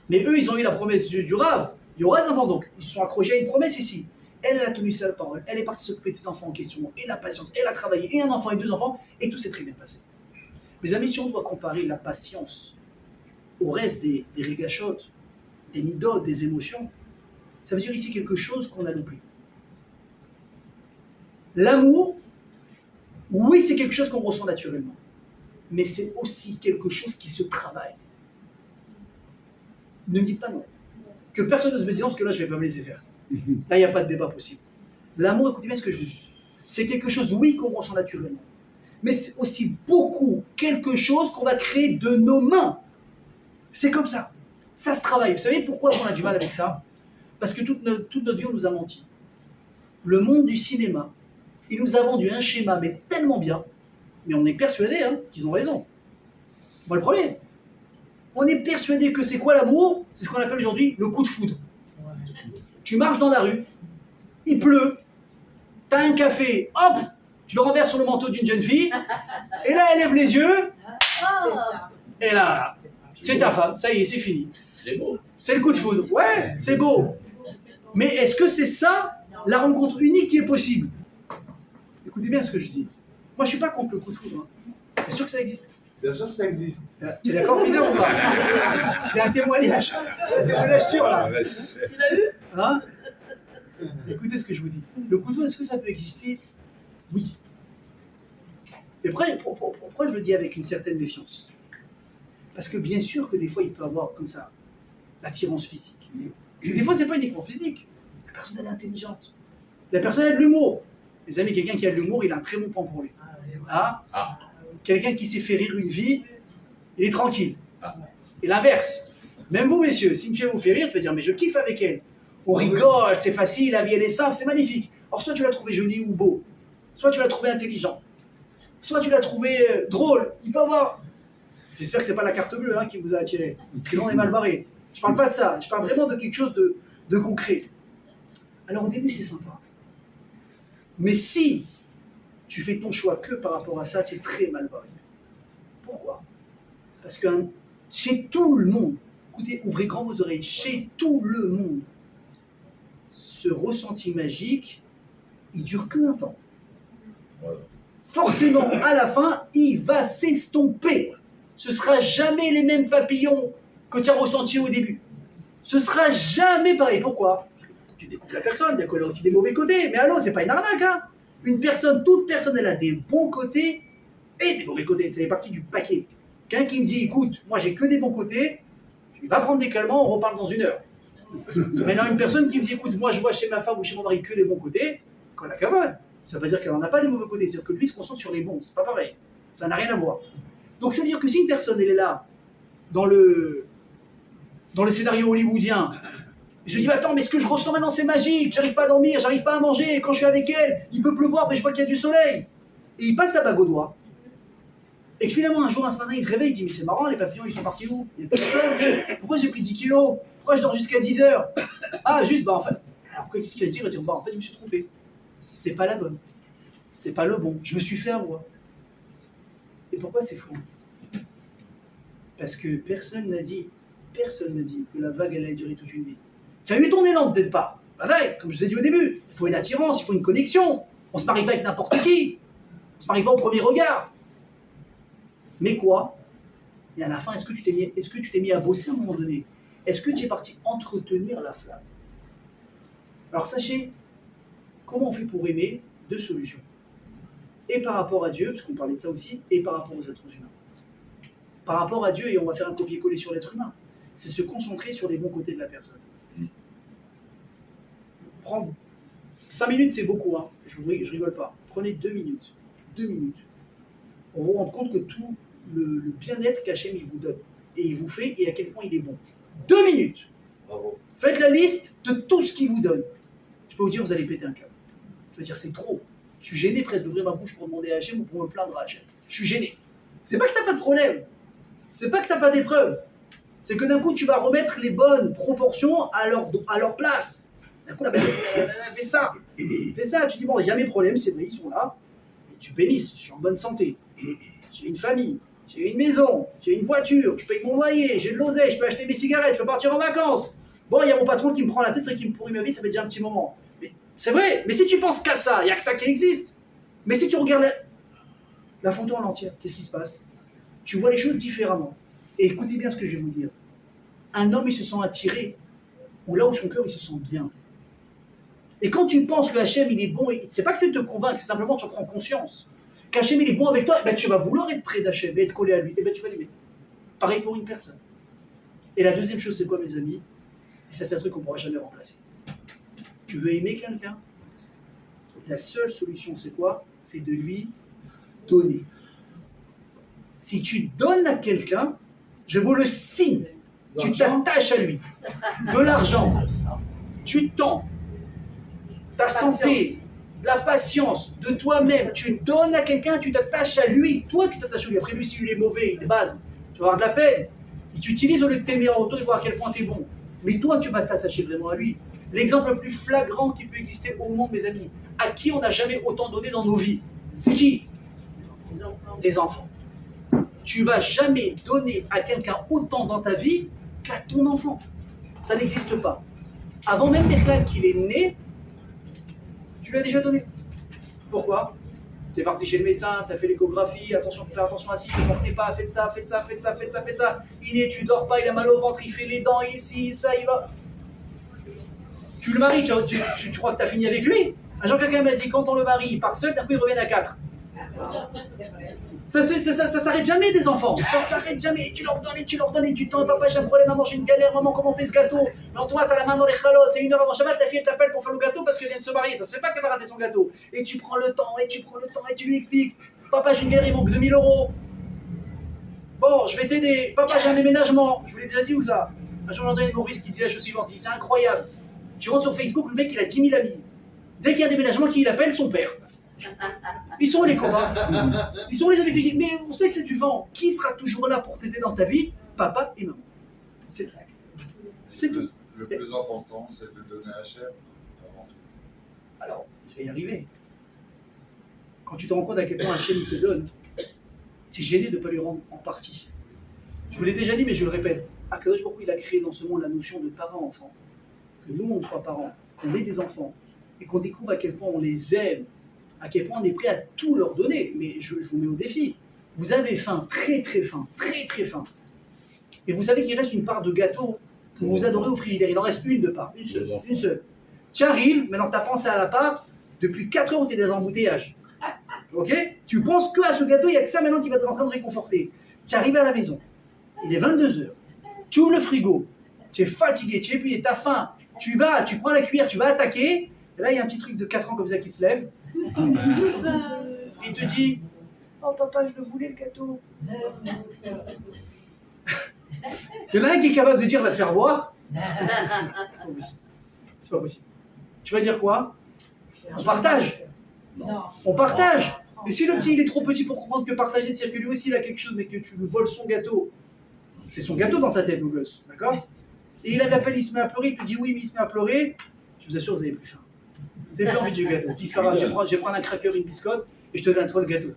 [SPEAKER 1] Mais eux, ils ont eu la promesse du Rav. Il y aura des enfants, donc ils se sont accrochés à une promesse ici. Elle a tenu sa parole. Elle est partie s'occuper de ses enfants en question. Et la patience. Elle a travaillé. Et un enfant et deux enfants. Et tout s'est très bien passé. Mes amis, si on doit comparer la patience au reste des régachotes, des midot, des émotions, ça veut dire ici quelque chose qu'on a loupé. L'amour, oui, c'est quelque chose qu'on ressent naturellement. Mais c'est aussi quelque chose qui se travaille. Ne me dites pas non. Que personne ne se me dise non, parce que là, je ne vais pas me laisser faire. Là, il n'y a pas de débat possible. L'amour, écoutez bien ce que je dis. C'est quelque chose, oui, qu'on ressent naturellement. Mais c'est aussi beaucoup quelque chose qu'on va créer de nos mains. C'est comme ça. Ça se travaille. Vous savez pourquoi on a du mal avec ça? Parce que toute notre vie, on nous a menti. Le monde du cinéma, il nous a vendu un schéma, mais tellement bien, mais on est persuadé qu'ils ont raison. Moi, le premier. On est persuadé que c'est quoi l'amour? C'est ce qu'on appelle aujourd'hui le coup de foudre. Tu marches dans la rue, il pleut, tu as un café, hop, tu le renverses sur le manteau d'une jeune fille, et là, elle lève les yeux, et là, c'est ta femme, ça y est, c'est fini.
[SPEAKER 4] C'est beau.
[SPEAKER 1] C'est le coup de foudre. Ouais, c'est beau. Mais est-ce que c'est ça, la rencontre unique qui est possible? Écoutez bien ce que je dis. Moi, je ne suis pas contre le coup de foudre. C'est sûr que ça existe.
[SPEAKER 3] Bien sûr que ça existe.
[SPEAKER 1] Tu es d'accord, Mina, ou pas? Il y a un témoignage. Un témoignage sûr, là.
[SPEAKER 2] Tu l'as eu?
[SPEAKER 1] Hein? Écoutez ce que je vous dis. Le coup de foudre, est-ce que ça peut exister? Oui. Mais pourquoi je le dis avec une certaine méfiance? Parce que bien sûr que des fois, il peut y avoir comme ça l'attirance physique. Des fois, c'est pas uniquement physique. La personne, elle est intelligente. La personne, elle a de l'humour. Les amis, quelqu'un qui a de l'humour, il a un très bon point pour lui. Ah. Quelqu'un qui sait faire rire une vie, il est tranquille. Et l'inverse. Même vous, messieurs, si une fille vous fait rire, tu vas dire, mais je kiffe avec elle. On rigole, c'est facile, la vie, elle est simple, c'est magnifique. Or, soit tu l'as trouvé joli ou beau, soit tu l'as trouvé intelligent, soit tu l'as trouvé drôle. Il peut avoir... J'espère que c'est pas la carte bleue qui vous a attiré. Sinon, on est mal barré. Je parle pas de ça. Je parle vraiment de quelque chose de concret. Alors, au début, c'est sympa. Mais si tu fais ton choix que par rapport à ça, tu es très mal barré. Pourquoi? Parce que chez tout le monde, écoutez, ouvrez grand vos oreilles, chez tout le monde, ce ressenti magique, il dure qu'un temps. Voilà. Forcément, à la fin, il va s'estomper. Ce ne sera jamais les mêmes papillons que tu as ressentis au début. Ce ne sera jamais pareil. Pourquoi? Tu découvres la personne, bien qu'elle a aussi des mauvais côtés. Mais allô, c'est pas une arnaque. Toute personne, elle a des bons côtés et des mauvais côtés. Ça fait partie du paquet. Quelqu'un qui me dit, écoute, moi j'ai que des bons côtés, je vais prendre des calmants, on reparle dans 1 heure. Maintenant, une personne qui me dit, écoute, moi je vois chez ma femme ou chez mon mari que les bons côtés, qu'on la cabane. Ça ne veut pas dire qu'elle n'en a pas des mauvais côtés, c'est-à-dire que lui se concentre sur les bons, c'est pas pareil. Ça n'a rien à voir. Donc ça veut dire que si une personne, elle est là, dans le scénario hollywoodien, je dis, attends, mais ce que je ressens maintenant, c'est magique, j'arrive pas à dormir, j'arrive pas à manger, quand je suis avec elle, il peut pleuvoir, mais je vois qu'il y a du soleil. Et il passe la bague au doigt. Et que finalement, un jour, ce matin, il se réveille, il dit, mais c'est marrant, les papillons, ils sont partis où? Pourquoi j'ai pris 10 kilos? Pourquoi je dors jusqu'à 10 heures? Ah, juste, en fait, alors qu'est-ce qu'il va dire? Il va dire, en fait, je me suis trompé. C'est pas la bonne. C'est pas le bon. Je me suis fait avoir. Et pourquoi c'est faux? Parce que personne n'a dit que la vague allait durer toute une vie. Ça a eu ton élan, peut-être pas. Pareil, comme je vous ai dit au début, il faut une attirance, il faut une connexion. On se marie pas avec n'importe qui. On se marie pas au premier regard. Mais quoi? Et à la fin, est-ce que tu t'es mis à bosser à un moment donné? Est-ce que tu es parti entretenir la flamme? Alors sachez, comment on fait pour aimer? 2 solutions. Et par rapport à Dieu, parce qu'on parlait de ça aussi, et par rapport aux êtres humains. Par rapport à Dieu, et on va faire un copier-coller sur l'être humain, c'est se concentrer sur les bons côtés de la personne. 5 minutes, c'est beaucoup, hein. Je rigole pas. Prenez 2 minutes. 2 minutes. Pour vous rendre compte que tout le bien-être qu'Hachem il vous donne et il vous fait et à quel point il est bon. 2 minutes.
[SPEAKER 3] Bravo.
[SPEAKER 1] Faites la liste de tout ce qu'il vous donne. Je peux vous dire, vous allez péter un câble. Je veux dire, c'est trop. Je suis gêné presque d'ouvrir ma bouche pour demander à Hachem ou pour me plaindre à Hachem. Je suis gêné. C'est pas que t'as pas de problème. C'est pas que t'as pas d'épreuve. C'est que d'un coup, tu vas remettre les bonnes proportions à leur place. D'un coup, fais ça. Fais ça. Tu dis, bon, il y a mes problèmes, c'est vrai, ils sont là. Mais tu bénisses, je suis en bonne santé. J'ai une famille, j'ai une maison, j'ai une voiture, je paye mon loyer, j'ai de l'oseille, je peux acheter mes cigarettes, je peux partir en vacances. Bon, il y a mon patron qui me prend la tête, c'est qui me pourrit ma vie, ça fait déjà un petit moment. Mais c'est vrai, mais si tu penses qu'à ça, il n'y a que ça qui existe. Mais si tu regardes la photo en entière, qu'est-ce qui se passe? Tu vois les choses différemment. Et écoutez bien ce que je vais vous dire. Un homme, il se sent attiré, ou là où son cœur, il se sent bien. Et quand tu penses que Hachem, il est bon, c'est pas que tu te convainques, c'est simplement que tu en prends conscience. Qu'Hachem, il est bon avec toi, eh ben, tu vas vouloir être près d'Hachem et être collé à lui, et ben, tu vas l'aimer. Pareil pour une personne. Et la deuxième chose, c'est quoi, mes amis? Et ça, c'est un truc qu'on ne pourra jamais remplacer. Tu veux aimer quelqu'un? La seule solution, c'est quoi? C'est de lui donner. Si tu donnes à quelqu'un, je vous le signe, tu t'attaches à lui. De l'argent, du temps, ta santé, la patience, de toi-même. Tu donnes à quelqu'un, tu t'attaches à lui. Toi, tu t'attaches à lui. Après, lui, s'il est mauvais, il est base, tu vas avoir de la peine. Et tu utilises au lieu de t'aimer en retour et voir à quel point tu es bon. Mais toi, tu vas t'attacher vraiment à lui. L'exemple le plus flagrant qui peut exister au monde, mes amis, à qui on n'a jamais autant donné dans nos vies, c'est qui? Les enfants. Tu vas jamais donner à quelqu'un autant dans ta vie qu'à ton enfant. Ça n'existe pas. Avant même Bechlal qu'il est né, tu lui as déjà donné. Pourquoi? Tu es parti chez le médecin, tu as fait l'échographie, attention, fais attention à ci, ne portez pas, faites ça, faites ça, faites ça, faites ça, faites ça. Il est, tu dors pas, il a mal au ventre, il fait les dents, ici, ça, il va. Tu le maries, tu crois que tu as fini avec lui? Un jour, quelqu'un m'a dit, quand on le marie, il part seul, d'un coup, il revient à 4. Ça s'arrête jamais des enfants, ça s'arrête jamais, et tu leur donnes du temps, papa j'ai un problème, maman j'ai une galère, maman comment on fait ce gâteau? Non toi t'as la main dans les chalotes, c'est 1 heure avant Shabbat, ta fille elle t'appelle pour faire le gâteau parce qu'elle vient de se marier, ça se fait pas qu'elle va rater son gâteau. Et tu prends le temps, et tu lui expliques, papa j'ai une galère, il manque 2000 €. Bon, je vais t'aider, papa j'ai un déménagement, je vous l'ai déjà dit ou ça? Un jour j'en donne Maurice qui dit la chose suivante, il dit c'est incroyable, tu rentres sur Facebook, le mec il a 10 000 amis, dès qu'il y a un déménagement, qui il appelle? Son père. Ils sont les copains, ils sont les amis figues, mais on sait que c'est du vent. Qui sera toujours là pour t'aider dans ta vie? Papa et maman. C'est tout. C'est tout.
[SPEAKER 5] Le plus important, c'est de donner à Hachem avant tout.
[SPEAKER 1] Alors, je vais y arriver. Quand tu te rends compte à quel point Hachem il te donne, c'est gêné de ne pas lui rendre en partie. Je vous l'ai déjà dit, mais je le répète. Akadosh Baruch Hu, il a créé dans ce monde la notion de parent-enfant. Que nous, on soit parents, qu'on ait des enfants, et qu'on découvre à quel point on les aime, à quel point on est prêt à tout leur donner. Mais je vous mets au défi. Vous avez faim, très très faim, très très faim. Et vous savez qu'il reste une part de gâteau que vous adorez au frigidaire. Il en reste une de part, une seule. Tu arrives, maintenant tu as pensé à la part, depuis 4 heures où tu es dans les embouteillages. Ok? Tu penses que à ce gâteau, il n'y a que ça maintenant qui va être en train de réconforter. Tu arrives à la maison, il est 22 heures. Tu ouvres le frigo, tu es fatigué, tu es épuisé, tu as faim. Tu prends la cuillère, tu vas attaquer. Et là, il y a un petit truc de 4 ans comme ça qui se lève. Il te dit, oh papa, je le voulais le gâteau. Il y en a un qui est capable de dire, va te faire voir. C'est pas possible. Tu vas dire quoi? On partage. On partage. Et si le petit il est trop petit pour comprendre que partager, c'est-à-dire que lui aussi il a quelque chose, mais que tu lui voles son gâteau, c'est son gâteau dans sa tête au gosse, d'accord? Et il a de la peine, il se met à pleurer, il te dit oui, mais il se met à pleurer. Je vous assure, vous n'avez plus faim. Vous n'avez plus envie du gâteau. Tu dis, je vais prendre un cracker, une biscotte, et je te donne toi le gâteau.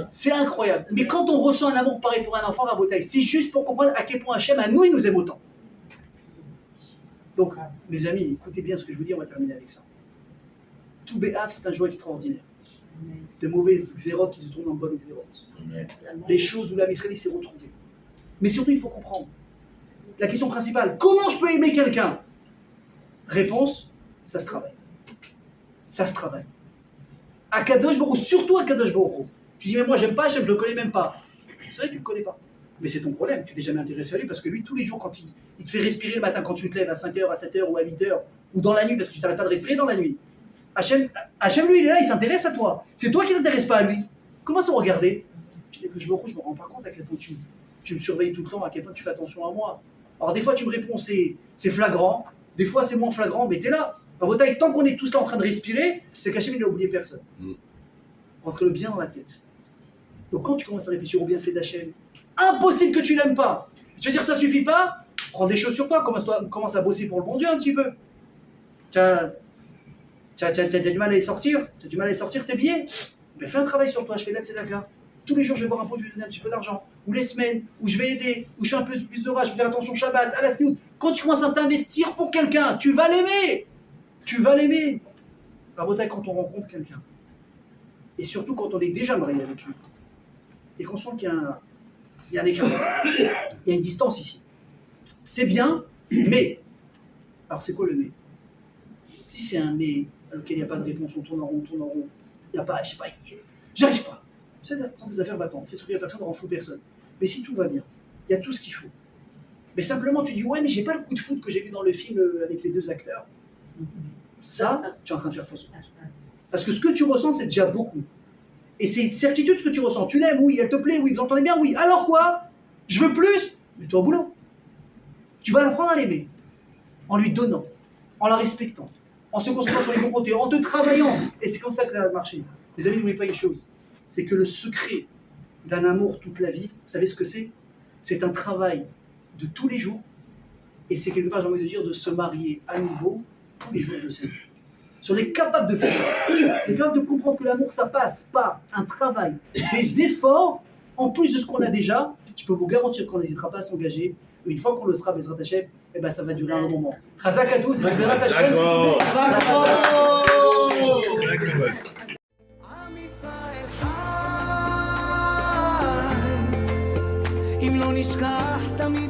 [SPEAKER 1] C'est incroyable. Mais quand on ressent un amour pareil pour un enfant, Rabotaï, c'est juste pour comprendre à quel point Hachem, à nous, il nous aime autant. Donc, mes amis, écoutez bien ce que je vous dis, on va terminer avec ça. Tout Béhav, c'est un jour extraordinaire. De mauvaises xérotes qui se tournent en bonnes xérotes. Les choses où l'âme israélite s'est retrouvée. Mais surtout, il faut comprendre. La question principale, comment je peux aimer quelqu'un? Réponse, ça se travaille. Ça se travaille. Akadosh Baruch Hu, surtout Akadosh Baruch Hu. Tu dis, mais moi, j'aime pas, je ne le connais même pas. C'est vrai que tu ne le connais pas. Mais c'est ton problème, tu t'es jamais intéressé à lui parce que lui, tous les jours, quand il te fait respirer le matin, quand tu te lèves à 5h, à 7h ou à 8h, ou dans la nuit, parce que tu n'arrêtes pas de respirer dans la nuit, Hachem, lui, il est là, il s'intéresse à toi. C'est toi qui ne t'intéresses pas à lui. Comment ça regarder? Je me rends pas compte à quel point tu me surveilles tout le temps, à quel point tu fais attention à moi. Alors des fois tu me réponds, c'est flagrant, des fois c'est moins flagrant, mais t'es là. Dans votre taille, tant qu'on est tous là en train de respirer, c'est qu'Hachem il n'a oublié personne. Rentre le bien dans la tête. Donc quand tu commences à réfléchir au bienfait d'Hachem, impossible que tu l'aimes pas. Tu veux dire ça suffit pas? Prends des choses sur toi, commence à bosser pour le bon Dieu un petit peu. T'as du mal à les sortir, tes billets. Ben, fais un travail sur toi, je fais de la tzedaka. Tous les jours, je vais voir un peu, je vais donner un petit peu d'argent. Ou les semaines, où je vais aider, où je fais un peu plus de rage, je vais faire attention au Shabbat, à la Sioud. Quand tu commences à t'investir pour quelqu'un, tu vas l'aimer. Tu vas l'aimer. Rabotai, quand on rencontre quelqu'un, et surtout quand on est déjà marié avec lui, et qu'on sent qu'il y a un écart, il y a une distance ici. C'est bien, mais. Alors c'est quoi le mais? Si c'est un mais auquel il n'y a pas de réponse, on tourne en rond, il n'y a pas, je sais pas, j'arrive pas. Tu sais, prends tes affaires, va-t'en, fais sourire personne, ne rend fou personne. Mais si tout va bien, il y a tout ce qu'il faut. Mais simplement, tu dis, ouais, mais j'ai pas le coup de foot que j'ai vu dans le film avec les deux acteurs. Ça, tu es en train de faire fausse. Parce que ce que tu ressens, c'est déjà beaucoup. Et c'est certitude ce que tu ressens. Tu l'aimes, oui, elle te plaît, oui, vous entendez bien, oui. Alors quoi? Je veux plus? Mets-toi au boulot. Tu vas l'apprendre à l'aimer. En lui donnant, en la respectant, en se concentrant sur les bons côtés, en te travaillant. Et c'est comme ça que ça va marcher. Les amis, n'oubliez pas une chose. C'est que le secret d'un amour toute la vie, vous savez ce que c'est? C'est un travail de tous les jours. Et c'est quelque part, j'ai envie de dire, de se marier à nouveau tous les jours de sa vie. Si on est capable de faire ça, on est capable de comprendre que l'amour, ça passe par un travail, des efforts, en plus de ce qu'on a déjà, je peux vous garantir qu'on n'hésitera pas à s'engager. Une fois qu'on le sera, Bezrat Hashem, eh ben, ça va durer un long moment. Chazak à tous, et Bezrat Hashem.
[SPEAKER 6] אם לא נשכח תמיד